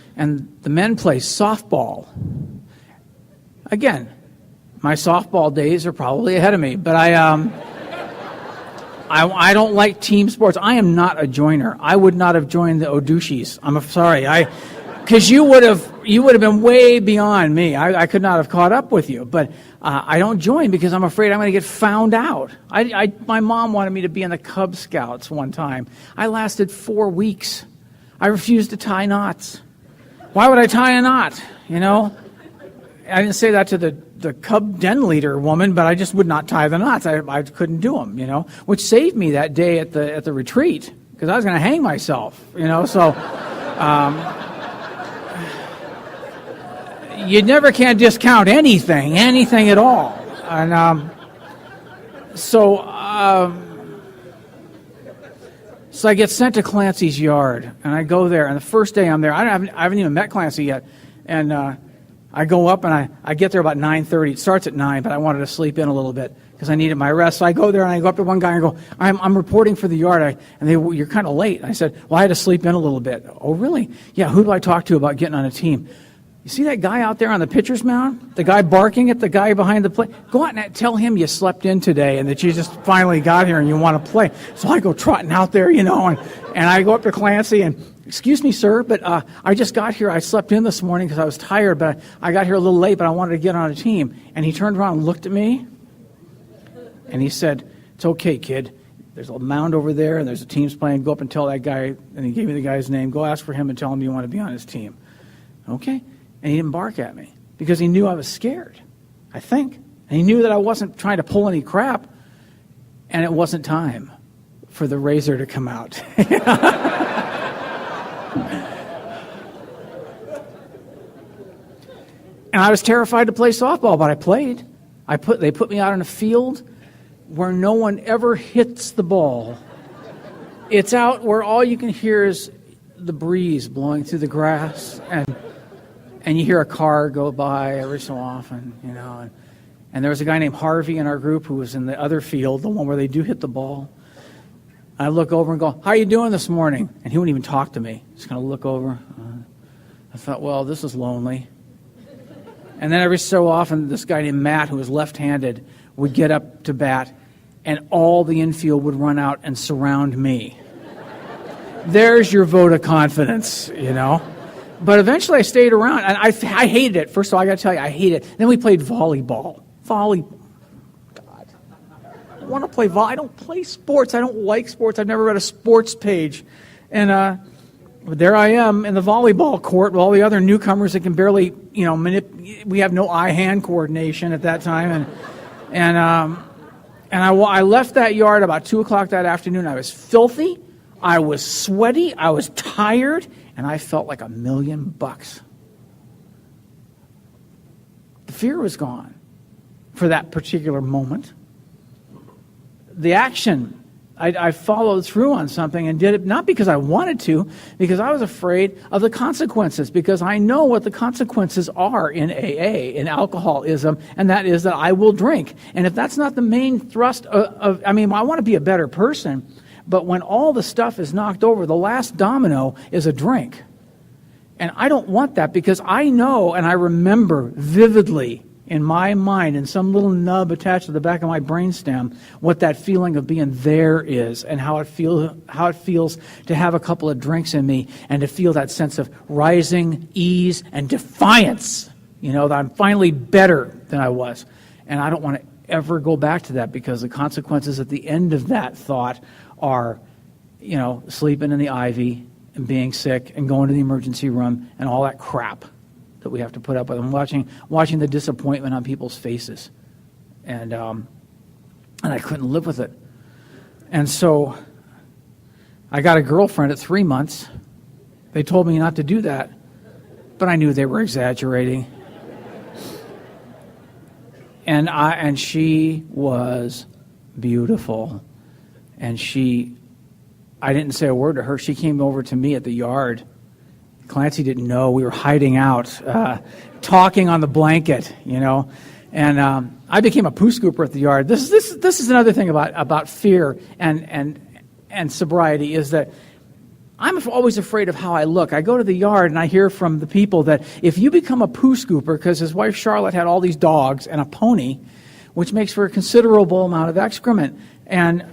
the men play softball. Again, my softball days are probably ahead of me, but I don't like team sports. I am not a joiner. I would not have joined the Odushis. I'm sorry. Because you would have been way beyond me. I could not have caught up with you. But I don't join because I'm afraid I'm going to get found out. My mom wanted me to be in the Cub Scouts one time. I lasted 4 weeks. I refused to tie knots. Why would I tie a knot? I didn't say that to the Cub den leader woman, but I just would not tie the knots. I couldn't do them, which saved me that day at the retreat because I was going to hang myself, so. You never can discount anything at all. And so I get sent to Clancy's yard, and I go there, and the first day I'm there, I haven't even met Clancy yet, and I go up, and I get there about 9:30. It starts at 9, but I wanted to sleep in a little bit because I needed my rest. So I go there, and I go up to one guy, and I go, I'm reporting for the yard. You're kind of late. And I said, well, I had to sleep in a little bit. Oh, really? Yeah, who do I talk to about getting on a team? You see that guy out there on the pitcher's mound? The guy barking at the guy behind the plate? Go out and tell him you slept in today and that you just finally got here and you want to play. So I go trotting out there, and I go up to Clancy and, excuse me, sir, but I just got here. I slept in this morning because I was tired, but I got here a little late, but I wanted to get on a team. And he turned around and looked at me, and he said, it's okay, kid. There's a mound over there, and there's a team's playing. Go up and tell that guy, and he gave me the guy's name. Go ask for him and tell him you want to be on his team. Okay? And he didn't bark at me because he knew I was scared, I think. And he knew that I wasn't trying to pull any crap, and it wasn't time for the razor to come out. And I was terrified to play softball, but I played. They put me out in a field where no one ever hits the ball. It's out where all you can hear is the breeze blowing through the grass, and you hear a car go by every so often, And there was a guy named Harvey in our group who was in the other field, the one where they do hit the ball. I look over and go, "How you doing this morning?" And he wouldn't even talk to me. Just kind of look over. I thought, well, this is lonely. And then every so often, this guy named Matt, who was left-handed, would get up to bat, and all the infield would run out and surround me. There's your vote of confidence, But eventually I stayed around, and I hated it. First of all, I got to tell you, I hated it. Then we played volleyball. God. I want to play volleyball. I don't play sports. I don't like sports. I've never read a sports page. And there I am in the volleyball court with all the other newcomers that can barely, we have no eye-hand coordination at that time. And I left that yard about 2 o'clock that afternoon. I was filthy. I was sweaty. I was tired. And I felt like $1,000,000. The fear was gone for that particular moment. The action, I followed through on something and did it not because I wanted to, because I was afraid of the consequences, because I know what the consequences are in AA, in alcoholism, and that is that I will drink. And if that's not the main thrust I want to be a better person, but when all the stuff is knocked over, the last domino is a drink. And I don't want that, because I know and I remember vividly in my mind, in some little nub attached to the back of my brainstem, what that feeling of being there is, and how it feels to have a couple of drinks in me and to feel that sense of rising ease and defiance, that I'm finally better than I was. And I don't want to ever go back to that, because the consequences at the end of that thought are, sleeping in the ivy and being sick and going to the emergency room and all that crap that we have to put up with, and watching the disappointment on people's faces. And I couldn't live with it. And so I got a girlfriend at 3 months. They told me not to do that, but I knew they were exaggerating. And she was beautiful. And I didn't say a word to her. She came over to me at the yard. Clancy didn't know. We were hiding out, talking on the blanket, And I became a poo scooper at the yard. This is another thing about fear and sobriety, is that I'm always afraid of how I look. I go to the yard and I hear from the people that if you become a poo scooper, because his wife Charlotte had all these dogs and a pony, which makes for a considerable amount of excrement, and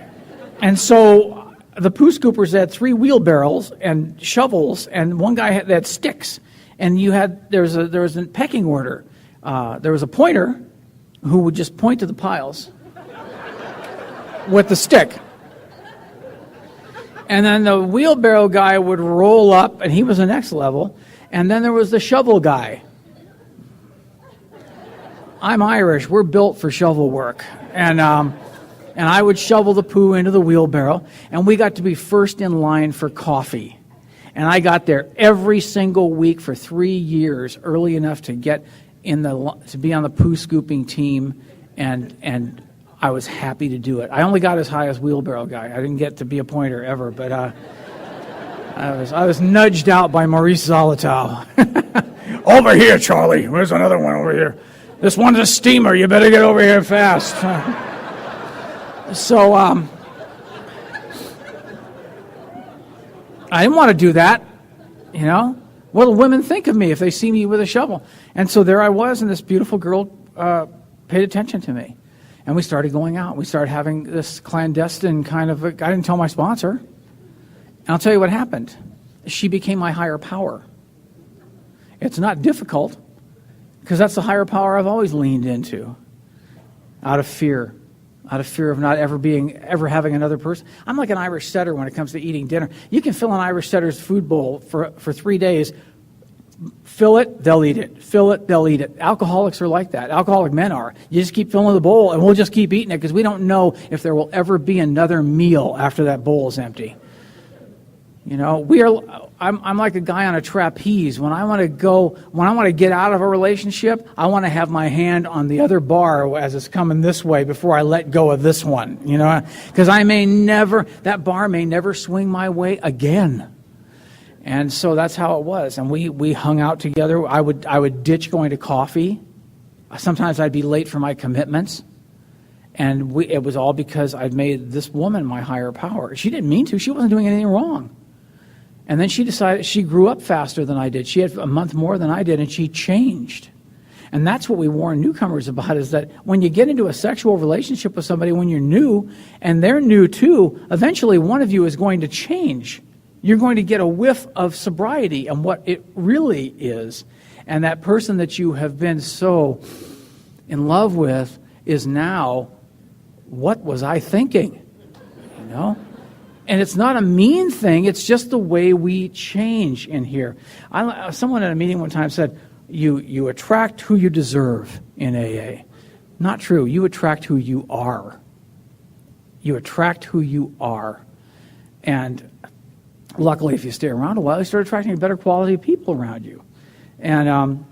so the poo scoopers had 3 wheelbarrows and shovels, and one guy had sticks. And there was a pecking order. There was a pointer who would just point to the piles with the stick. And then the wheelbarrow guy would roll up, and he was the next level. And then there was the shovel guy. I'm Irish. We're built for shovel work. And I would shovel the poo into the wheelbarrow, and we got to be first in line for coffee. And I got there every single week for 3 years, early enough to get to be on the poo scooping team, and I was happy to do it. I only got as high as wheelbarrow guy. I didn't get to be a pointer ever, but I was nudged out by Maurice Zolotow. Over here, Charlie. There's another one over here. This one's a steamer. You better get over here fast. So I didn't want to do that, What will women think of me if they see me with a shovel? And so there I was, and this beautiful girl paid attention to me. And we started going out. We started having this clandestine kind of, I didn't tell my sponsor. And I'll tell you what happened. She became my higher power. It's not difficult, because that's the higher power I've always leaned into, out of fear of not ever having another person. I'm like an Irish setter when it comes to eating dinner. You can fill an Irish setter's food bowl for 3 days. Fill it, they'll eat it. Fill it, they'll eat it. Alcoholics are like that. Alcoholic men are. You just keep filling the bowl, and we'll just keep eating it, because we don't know if there will ever be another meal after that bowl is empty. I'm like a guy on a trapeze. When I want to get out of a relationship, I want to have my hand on the other bar as it's coming this way before I let go of this one, because that bar may never swing my way again. And so that's how it was. And we hung out together. I would ditch going to coffee. Sometimes I'd be late for my commitments. And it was all because I'd made this woman my higher power. She didn't mean to. She wasn't doing anything wrong. And then she decided she grew up faster than I did. She had a month more than I did, and she changed. And that's what we warn newcomers about, is that when you get into a sexual relationship with somebody when you're new, and they're new too, eventually one of you is going to change. You're going to get a whiff of sobriety and what it really is. And that person that you have been so in love with is now, what was I thinking? And it's not a mean thing. It's just the way we change in here. Someone at a meeting one time said, you attract who you deserve in AA. Not true. You attract who you are. You attract who you are. And luckily, if you stay around a while, you start attracting a better quality people around you. And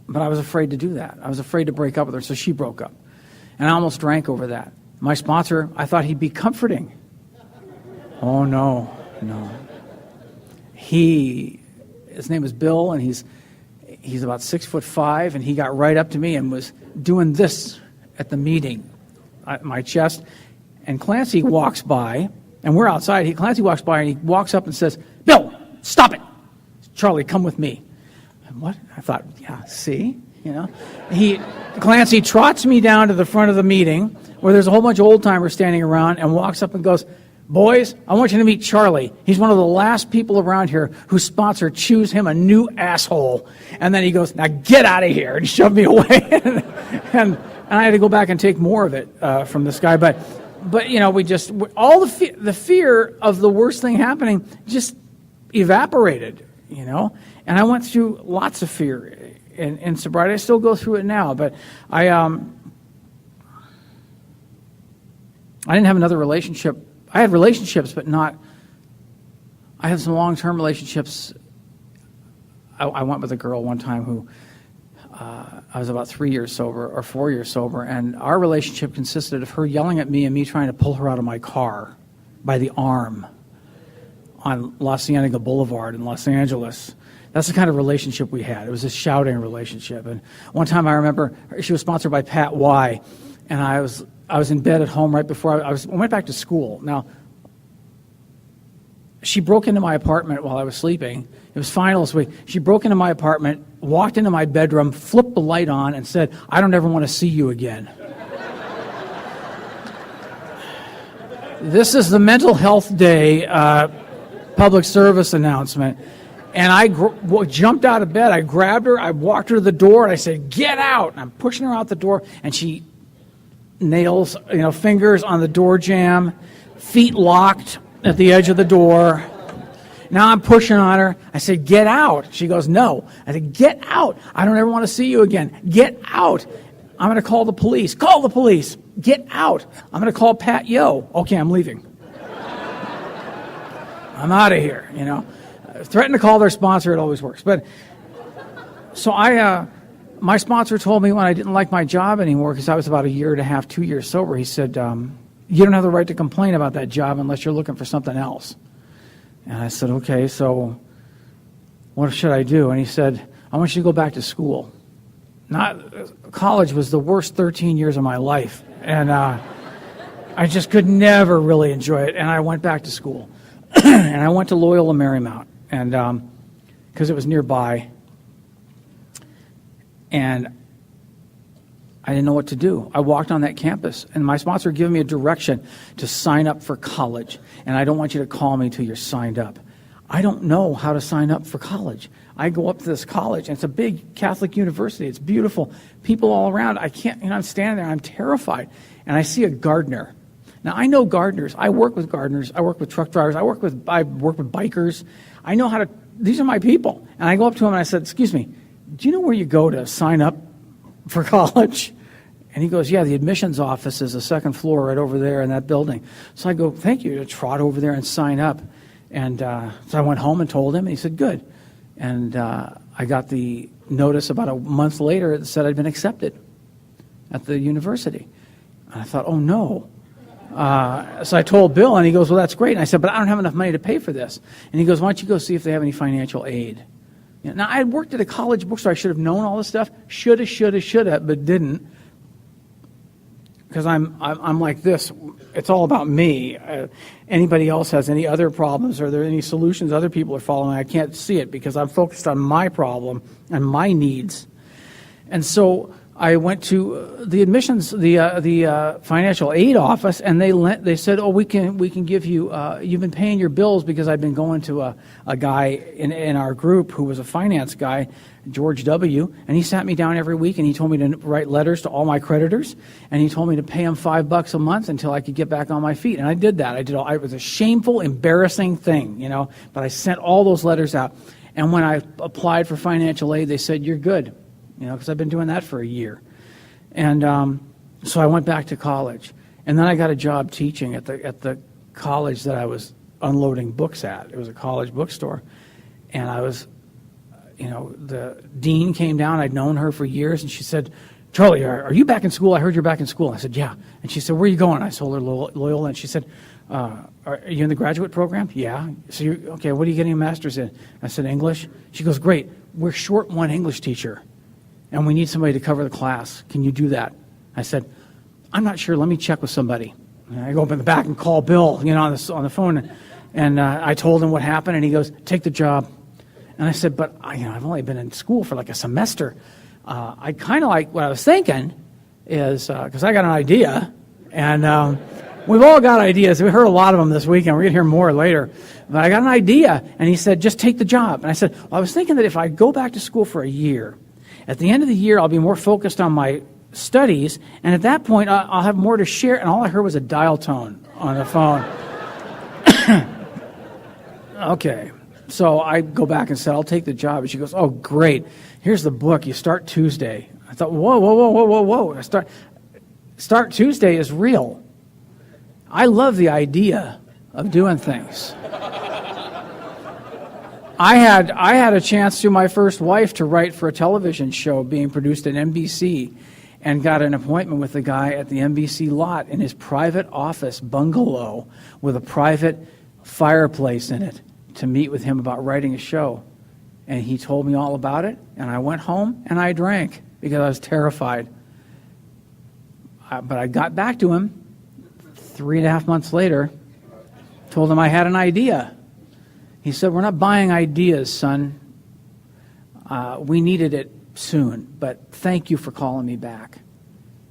but I was afraid to do that. I was afraid to break up with her, so she broke up. And I almost drank over that. My sponsor, I thought he'd be comforting. Oh, no. His name is Bill, and he's about 6'5", and he got right up to me and was doing this at the meeting, at my chest. And Clancy walks by, and we're outside. Clancy walks by, and he walks up and says, "Bill, stop it. Charlie, come with me." And what? I thought, yeah, see? Clancy trots me down to the front of the meeting where there's a whole bunch of old-timers standing around, and walks up and goes, "Boys, I want you to meet Charlie. He's one of the last people around here whose sponsor choose him a new asshole." And then he goes, "Now get out of here," and he shoved me away. and I had to go back and take more of it from this guy. But the fear of the worst thing happening just evaporated, And I went through lots of fear in sobriety. I still go through it now, but I didn't have another relationship. I had relationships, but not. I had some long-term relationships. I went with a girl one time who I was about 3 years sober or 4 years sober, and our relationship consisted of her yelling at me and me trying to pull her out of my car by the arm on La Cienega Boulevard in Los Angeles. That's the kind of relationship we had. It was a shouting relationship. And one time I remember she was sponsored by Pat Y, and I was in bed at home right before I went back to school. Now, she broke into my apartment while I was sleeping. It was finals week. She broke into my apartment, walked into my bedroom, flipped the light on, and said, "I don't ever want to see you again." This is the Mental Health Day public service announcement. And I jumped out of bed. I grabbed her. I walked her to the door, and I said, "Get out!" And I'm pushing her out the door, and she nails, fingers on the door jamb, feet locked at the edge of the door. Now I'm pushing on her. I said, "Get out." She goes, "No." I said, "Get out. I don't ever want to see you again. Get out. I'm going to call the police." "Call the police." "Get out. I'm going to call Pat Yo." "Okay, I'm leaving." I'm out of here, Threaten to call their sponsor, it always works. But so my sponsor told me when I didn't like my job anymore, because I was about 1.5 years, 2 years sober, he said, "You don't have the right to complain about that job unless you're looking for something else." And I said, "Okay, so what should I do?" And he said, "I want you to go back to school." College was the worst 13 years of my life, and I just could never really enjoy it. And I went back to school, and I went to Loyola Marymount, and because it was nearby, and I didn't know what to do. I walked on that campus, and my sponsor gave me a direction to sign up for college. And I don't want you to call me until you're signed up. I don't know how to sign up for college. I go up to this college, and it's a big Catholic university. It's beautiful. People all around. I can't, I'm standing there. I'm terrified. And I see a gardener. Now, I know gardeners. I work with gardeners. I work with truck drivers. I work with bikers. I know how to, these are my people. And I go up to him, and I said, "Excuse me, do you know where you go to sign up for college?" And he goes, yeah, the admissions office is the second floor right over there in that building. So I go, thank you, to trot over there and sign up. And so I went home and told him, and he said, good. And I got the notice about a month later that said I'd been accepted at the university. And I thought, oh, no. So I told Bill, and he goes, well, that's great. And I said, but I don't have enough money to pay for this. And he goes, why don't you go see if they have any financial aid? You know, now, I had worked at a college bookstore. I should have known all this stuff. Shoulda, but didn't. Because I'm like this. It's all about me. Anybody else has any other problems? Are there any solutions other people are following? I can't see it because I'm focused on my problem and my needs. And so I went to the admissions, the financial aid office, and they said, oh, we can give you. You've been paying your bills because I've been going to a guy in our group who was a finance guy, George W. And he sat me down every week and he told me to write letters to all my creditors, and he told me to pay them $5 a month until I could get back on my feet. And I did that. It was a shameful, embarrassing thing, But I sent all those letters out. And when I applied for financial aid, they said, you're good. Because I've been doing that for a year. And so I went back to college. And then I got a job teaching at the college that I was unloading books at. It was a college bookstore. And I was, the dean came down. I'd known her for years. And she said, Charlie, are you back in school? I heard you're back in school. I said, yeah. And she said, where are you going? I told her Loyola. And she said, are you in the graduate program? Yeah. So okay, what are you getting a master's in? I said, English. She goes, great. We're short one English teacher, and we need somebody to cover the class. Can you do that? I said, I'm not sure. Let me check with somebody. And I go up in the back and call Bill, on the phone, and I told him what happened, and he goes, take the job. And I said, but I've only been in school for like a semester. I kind of like what I was thinking is because I got an idea, and we've all got ideas. We heard a lot of them this weekend. We're going to hear more later. But I got an idea, and he said, just take the job. And I said, well, I was thinking that if I go back to school for a year, at the end of the year, I'll be more focused on my studies, and at that point, I'll have more to share. And all I heard was a dial tone on the phone. Okay. So I go back and said, I'll take the job. And she goes, oh, great. Here's the book. You start Tuesday. I thought, whoa. Start Tuesday is real. I love the idea of doing things. I had a chance through my first wife to write for a television show being produced at NBC, and got an appointment with the guy at the NBC lot in his private office bungalow with a private fireplace in it to meet with him about writing a show. And he told me all about it, and I went home and I drank because I was terrified. But I got back to him 3.5 months later, told him I had an idea. He said, we're not buying ideas, son. We needed it soon, but thank you for calling me back.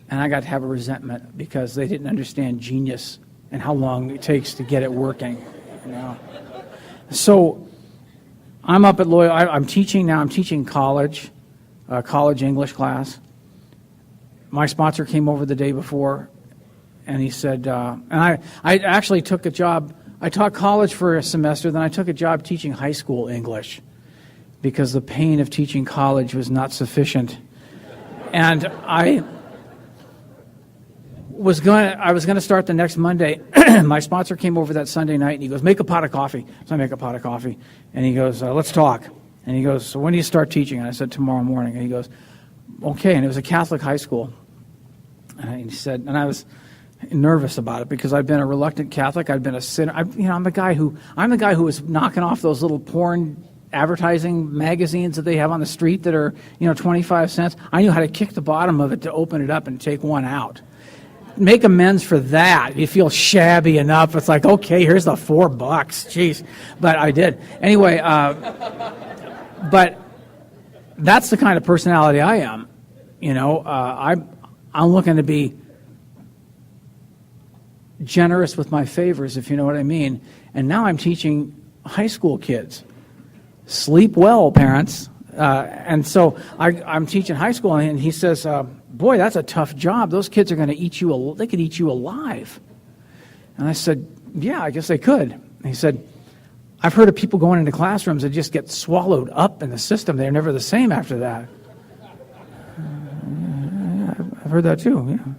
And I got to have a resentment because they didn't understand genius and how long it takes to get it working. So I'm up at Loyola. I'm teaching now. I'm teaching college English class. My sponsor came over the day before, and he said, and I actually took a job. I taught college for a semester, then I took a job teaching high school English because the pain of teaching college was not sufficient. And I was going to start the next Monday. My sponsor came over that Sunday night, and he goes, make a pot of coffee. So I make a pot of coffee, and he goes, let's talk. And he goes, so when do you start teaching? And I said, tomorrow morning. And he goes, okay. And it was a Catholic high school. And he said, and I was nervous about it because I've been a reluctant Catholic. I've been a sinner. I'm the guy who was knocking off those little porn advertising magazines that they have on the street that are 25 cents. I knew how to kick the bottom of it to open it up and take one out. Make amends for that. You feel shabby enough. It's like, okay, here's the $4. Jeez, but I did anyway. But that's the kind of personality I am. I'm looking to be generous with my favors, if you know what I mean. And now I'm teaching high school kids. Sleep well, parents. And so I'm teaching high school, and he says, boy, that's a tough job. Those kids are going to eat you. They could eat you alive. And I said, yeah, I guess they could. And he said, I've heard of people going into classrooms that just get swallowed up in the system. They're never the same after that. I've heard that too, yeah.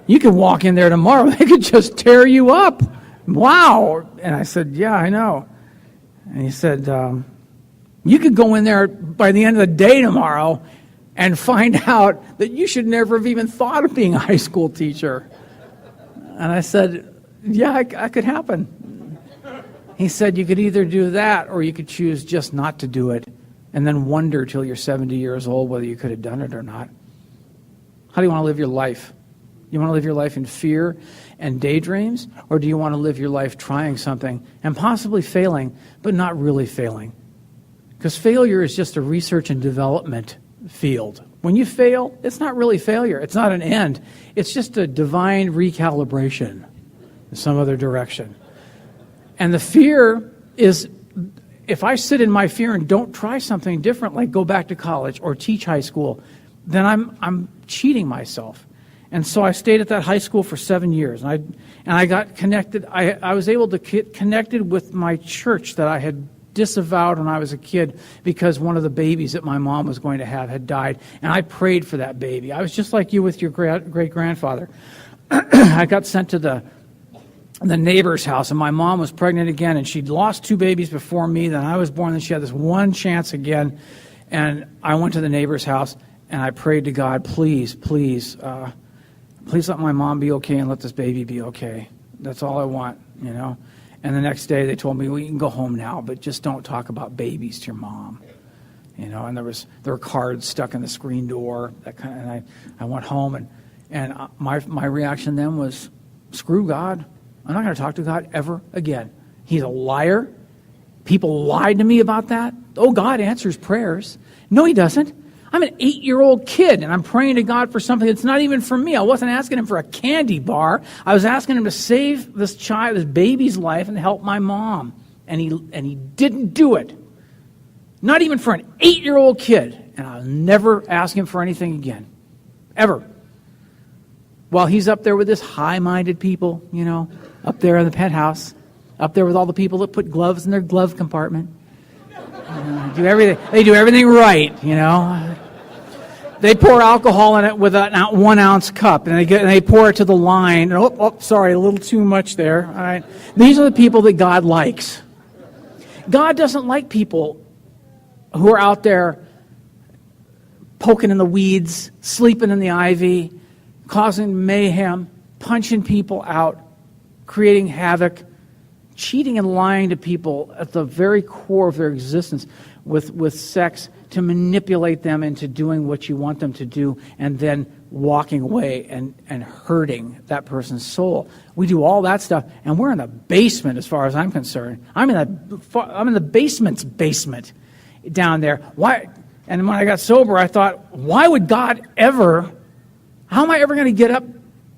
You could walk in there tomorrow, they could just tear you up. Wow. And I said, yeah, I know. And he said, you could go in there by the end of the day tomorrow and find out that you should never have even thought of being a high school teacher. And I said, yeah, that could happen. He said, you could either do that or you could choose just not to do it and then wonder till you're 70 years old whether you could have done it or not. How do you want to live your life? You want to live your life in fear and daydreams, or do you want to live your life trying something and possibly failing, but not really failing? Because failure is just a research and development field. When you fail, it's not really failure. It's not an end. It's just a divine recalibration in some other direction. And the fear is, if I sit in my fear and don't try something different, like go back to college or teach high school, then I'm cheating myself. And so I stayed at that high school for 7 years, and I got connected. I was able to get connected with my church that I had disavowed when I was a kid because one of the babies that my mom was going to have had died, and I prayed for that baby. I was just like you with your great-grandfather. I got sent to the neighbor's house, and my mom was pregnant again, and she'd lost 2 babies before me. Then I was born, and she had this one chance again. And I went to the neighbor's house, and I prayed to God, please let my mom be okay and let this baby be okay. That's all I want, you know. And the next day they told me, well, you can go home now, but just don't talk about babies to your mom. You know, and there were cards stuck in the screen door, that kind of, and I went home, and my reaction then was, screw God. I'm not going to talk to God ever again. He's a liar. People lied to me about that. Oh, God answers prayers. No, he doesn't. I'm an 8-year-old kid, and I'm praying to God for something that's not even for me. I wasn't asking him for a candy bar. I was asking him to save this baby's life, and help my mom. And he didn't do it. Not even for an 8-year-old kid. And I'll never ask him for anything again. Ever. While he's up there with this high-minded people, you know, up there in the penthouse, up there with all the people that put gloves in their glove compartment. They do everything right, you know. They pour alcohol in it with a 1 ounce cup, and they pour it to the line. Sorry, a little too much there. All right, these are the people that God likes. God doesn't like people who are out there poking in the weeds, sleeping in the ivy, causing mayhem, punching people out, creating havoc, cheating and lying to people at the very core of their existence with sex to manipulate them into doing what you want them to do, and then walking away and hurting that person's soul. We do all that stuff, and we're in the basement as far as I'm concerned. I'm in the basement's basement down there. Why? And when I got sober, I thought, why would God ever, how am I ever going to get up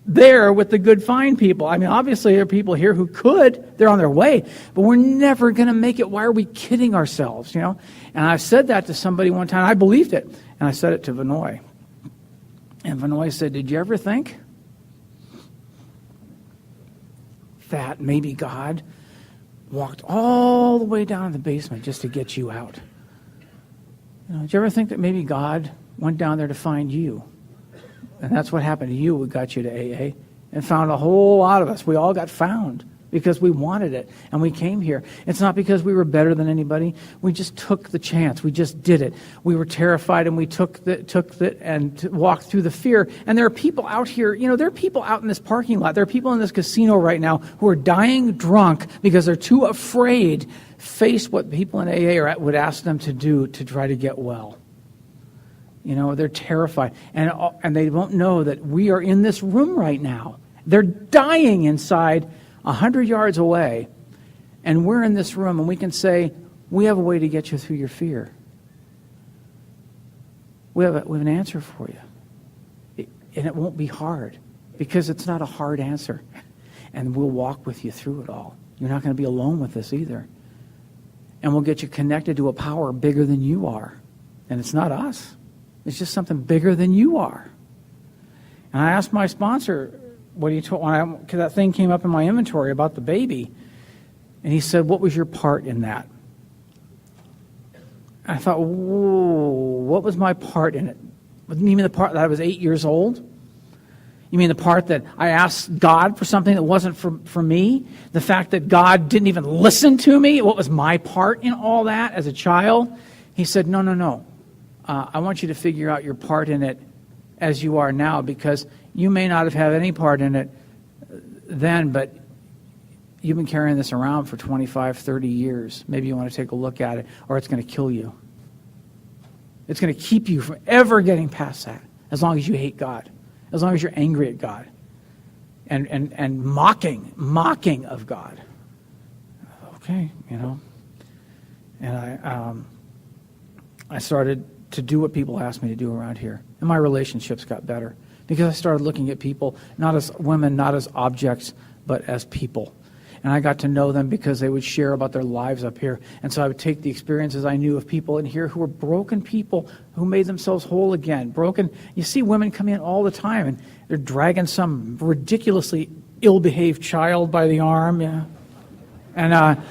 there with the good, fine people? I mean, obviously there are people here who could. They're on their way. But we're never going to make it. Why are we kidding ourselves, you know? And I said that to somebody one time. I believed it. And I said it to Vinoy. And Vinoy said, did you ever think that maybe God walked all the way down to the basement just to get you out? You know, did you ever think that maybe God went down there to find you? And that's what happened to you. We got you to AA and found a whole lot of us. We all got found because we wanted it, and we came here. It's not because we were better than anybody. We just took the chance. We just did it. We were terrified, and we took it and walked through the fear. And there are people out here, you know, there are people out in this parking lot. There are people in this casino right now who are dying drunk because they're too afraid to face what people in AA would ask them to do to try to get well. You know, they're terrified. And they won't know that we are in this room right now. They're dying inside 100 yards away. And we're in this room, and we can say, we have a way to get you through your fear. We have an answer for you. And it won't be hard, because it's not a hard answer. And we'll walk with you through it all. You're not going to be alone with this either. And we'll get you connected to a power bigger than you are. And it's not us. It's just something bigger than you are. And I asked my sponsor, because that thing came up in my inventory about the baby, and he said, what was your part in that? I thought, whoa, what was my part in it? You mean the part that I was 8 years old? You mean the part that I asked God for something that wasn't for me? The fact that God didn't even listen to me? What was my part in all that as a child? He said, no. I want you to figure out your part in it as you are now, because you may not have had any part in it then, but you've been carrying this around for 25, 30 years. Maybe you want to take a look at it, or it's going to kill you. It's going to keep you from ever getting past that, as long as you hate God. As long as you're angry at God and mocking of God. Okay, And I started to do what people asked me to do around here. And my relationships got better because I started looking at people, not as women, not as objects, but as people. And I got to know them because they would share about their lives up here. And so I would take the experiences I knew of people in here who were broken people who made themselves whole again. Broken. You see women come in all the time and they're dragging some ridiculously ill-behaved child by the arm. Yeah. And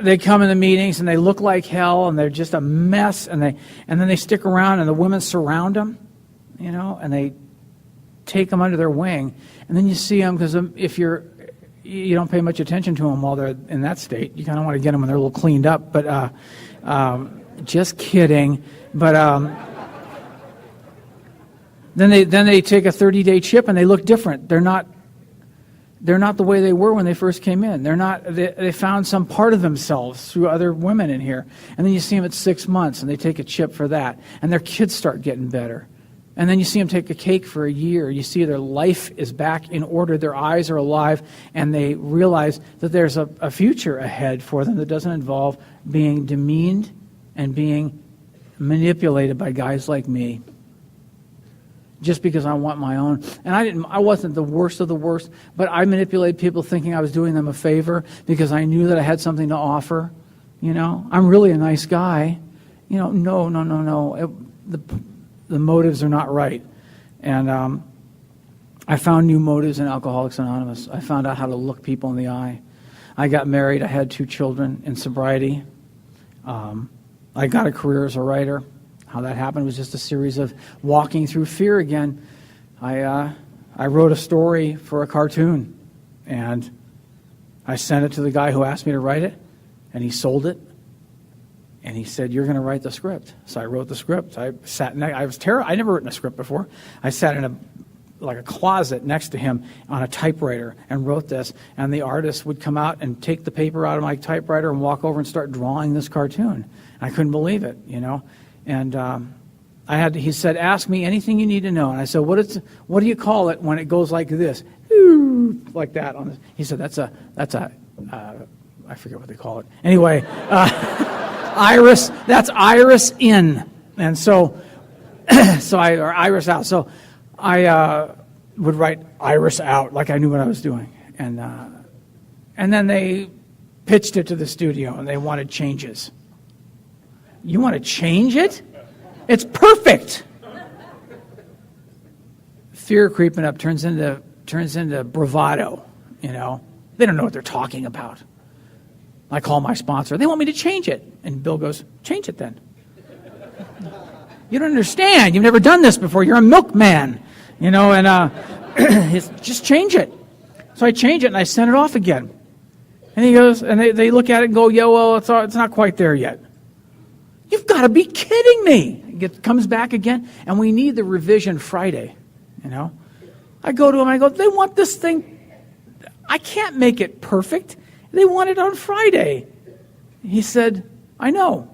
they come in the meetings and they look like hell and they're just a mess. And then they stick around and the women surround them, and they take them under their wing. And then you see them, because if you don't pay much attention to them while they're in that state. You kind of want to get them when they're a little cleaned up. But just kidding. But then they take a 30-day chip and they look different. They're not the way they were when they first came in. They found some part of themselves through other women in here. And then you see them at 6 months and they take a chip for that. And their kids start getting better. And then you see them take a cake for a year. You see their life is back in order. Their eyes are alive. And they realize that there's a future ahead for them that doesn't involve being demeaned and being manipulated by guys like me. Just because I want my own. And I wasn't the worst of the worst, but I manipulated people thinking I was doing them a favor because I knew that I had something to offer. I'm really a nice guy. No. The motives are not right. And I found new motives in Alcoholics Anonymous. I found out how to look people in the eye. I got married. I had 2 children in sobriety. I got a career as a writer. How that happened was just a series of walking through fear again. I wrote a story for a cartoon, and I sent it to the guy who asked me to write it, and he sold it. And he said, "You're going to write the script." So I wrote the script. I was terrified. I'd never written a script before. I sat in a closet next to him on a typewriter and wrote this. And the artist would come out and take the paper out of my typewriter and walk over and start drawing this cartoon. And I couldn't believe it, And he said, "Ask me anything you need to know." And I said, "What do you call it when it goes like this?" Like that. He said, "That's I forget what they call it. Anyway, iris. That's iris in." And so or iris out. So I would write iris out like I knew what I was doing. And then they pitched it to the studio and they wanted changes. You want to change it? It's perfect. Fear creeping up turns into bravado, They don't know what they're talking about. I call my sponsor. They want me to change it. And Bill goes, "Change it then." You don't understand. You've never done this before. You're a milkman, and just change it. So I change it and I send it off again. And he goes, and they look at it and go, "Yeah, well, it's not quite there yet." You've got to be kidding me. It comes back again, and we need the revision Friday, I go to him, I go, "They want this thing. I can't make it perfect. They want it on Friday." He said, "I know.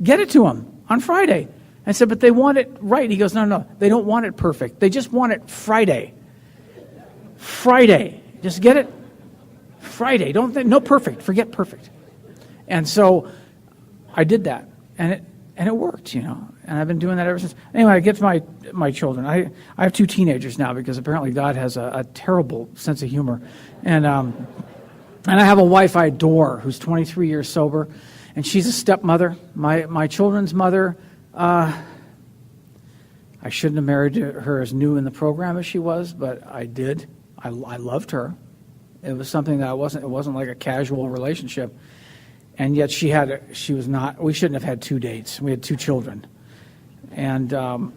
Get it to them on Friday." I said, "But they want it right." He goes, No. They don't want it perfect. They just want it Friday. Friday. Just get it Friday. No perfect. Forget perfect. And so I did that. And it worked, And I've been doing that ever since. Anyway, I get to my children. I have 2 teenagers now because apparently God has a terrible sense of humor. And I have a wife I adore who's 23 years sober, and she's a stepmother. My children's mother, I shouldn't have married her as new in the we she was, but I did. I loved her. It was something that it wasn't like a casual relationship. And yet we shouldn't have had 2 dates. We had 2 children. And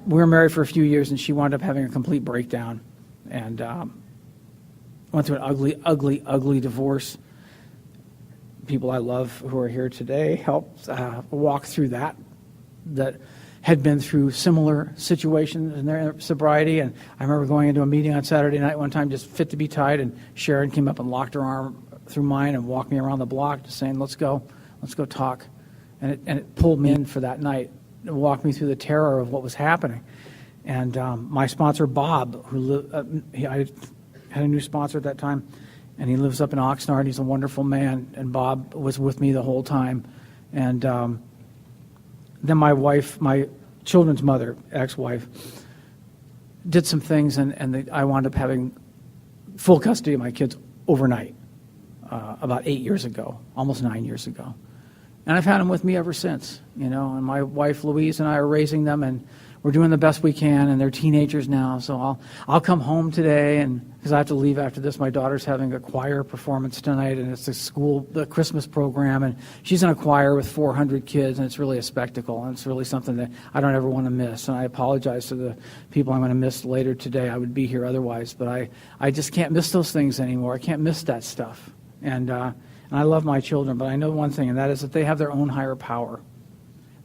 we were married for a few years, and she wound up having a complete breakdown, and went through an ugly, ugly, ugly divorce. People I love who are here today helped walk through that had been through similar situations in their sobriety. And I remember going into a meeting on Saturday night one time, just fit to be tied, and Sharon came up and locked her arm through mine and walked me around the block, just saying, let's go talk. And it pulled me in for that night and walked me through the terror of what was happening. And my sponsor, Bob, I had a new sponsor at that time, and he lives up in Oxnard. He's a wonderful man, and Bob was with me the whole time. And then my wife, my children's mother, ex-wife, did some things, and I wound up having full custody of my kids overnight about 8 years ago, almost 9 years ago. And I've had them with me ever since, and my wife Louise and I are raising them, and we're doing the best we can, and they're teenagers now. So I'll come home today, and because I have to leave after this. My daughter's having a choir performance tonight, and it's the Christmas program, and she's in a choir with 400 kids, and it's really a spectacle, and it's really something that I don't ever want to miss. And I apologize to the people I'm going to miss later today. I would be here otherwise, but I just can't miss those things anymore. I can't miss that stuff. And I love my children, but I know one thing, and that is that they have their own higher power.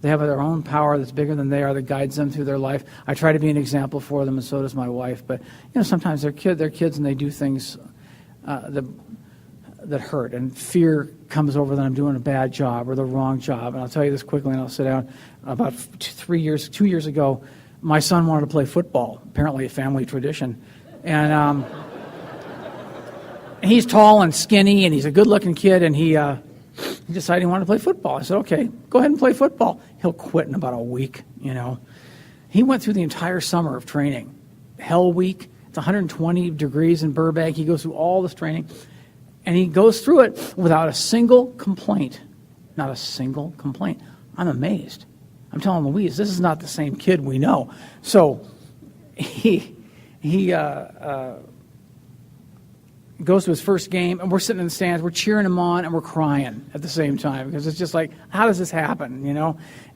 They have their own power that's bigger than they are, that guides them through their life. I try to be an example for them, and so does my wife. But sometimes they're kids, and they do things that hurt, and fear comes over that I'm doing a bad job or the wrong job. And I'll tell you this quickly, and I'll sit down. About 2 years ago, my son wanted to play football. Apparently, a family tradition, and he's tall and skinny, and he's a good-looking kid, and he decided he wanted to play football. I said, okay, go ahead and play football. He'll quit in about a week, He went through the entire summer of training. Hell week. It's 120 degrees in Burbank. He goes through all this training, and he goes through it without a single complaint. Not a single complaint. I'm amazed. I'm telling Louise, this is not the same kid we know. So he goes to his first game, and we're sitting in the stands, we're cheering him on, and we're crying at the same time, because it's just like, how does this happen,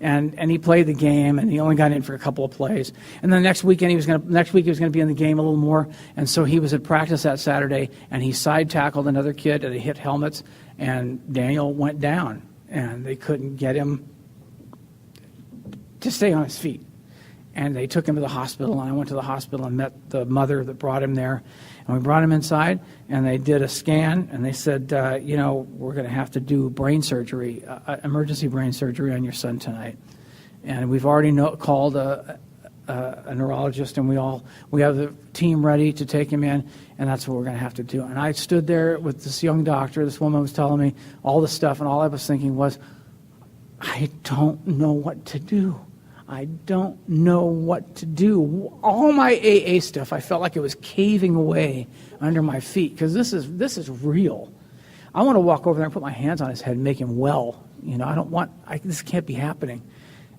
And he played the game, and he only got in for a couple of plays. And then next week he was going to be in the game a little more, and so he was at practice that Saturday, and he side tackled another kid, and they hit helmets, and Daniel went down, and they couldn't get him to stay on his feet. And they took him to the hospital, and I went to the hospital and met the mother that brought him there. And we brought him inside, and they did a scan, and they said, we're going to have to do brain surgery, emergency brain surgery on your son tonight. And we've already called a neurologist, and we have the team ready to take him in, and that's what we're going to have to do. And I stood there with this young doctor. This woman was telling me all this stuff, and all I was thinking was, I don't know what to do. I don't know what to do. All my AA stuff, I felt like it was caving away under my feet, because this is real. I want to walk over there and put my hands on his head and make him well. This can't be happening.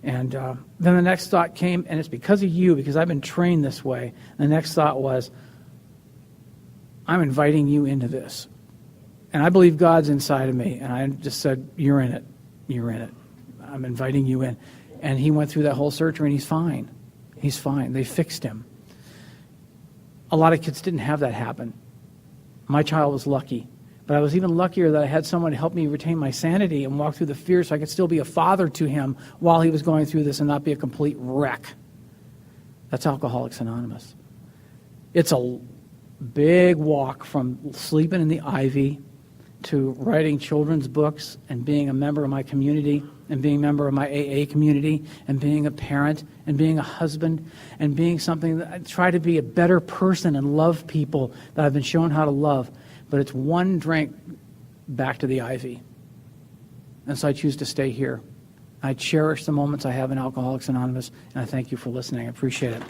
And then the next thought came, and it's because of you, because I've been trained this way. The next thought was, I'm inviting you into this. And I believe God's inside of me. And I just said, you're in it. You're in it. I'm inviting you in. And he went through that whole surgery, and he's fine. He's fine. They fixed him. A lot of kids didn't have that happen. My child was lucky. But I was even luckier that I had someone help me retain my sanity and walk through the fear, so I could still be a father to him while he was going through this and not be a complete wreck. That's Alcoholics Anonymous. It's a big walk from sleeping in the ivy to writing children's books and being a member of my community and being a member of my AA community and being a parent and being a husband and being something that I try to be a better person and love people that I've been shown how to love. But it's one drink back to the ivy. And so I choose to stay here. I cherish the moments I have in Alcoholics Anonymous, and I thank you for listening. I appreciate it.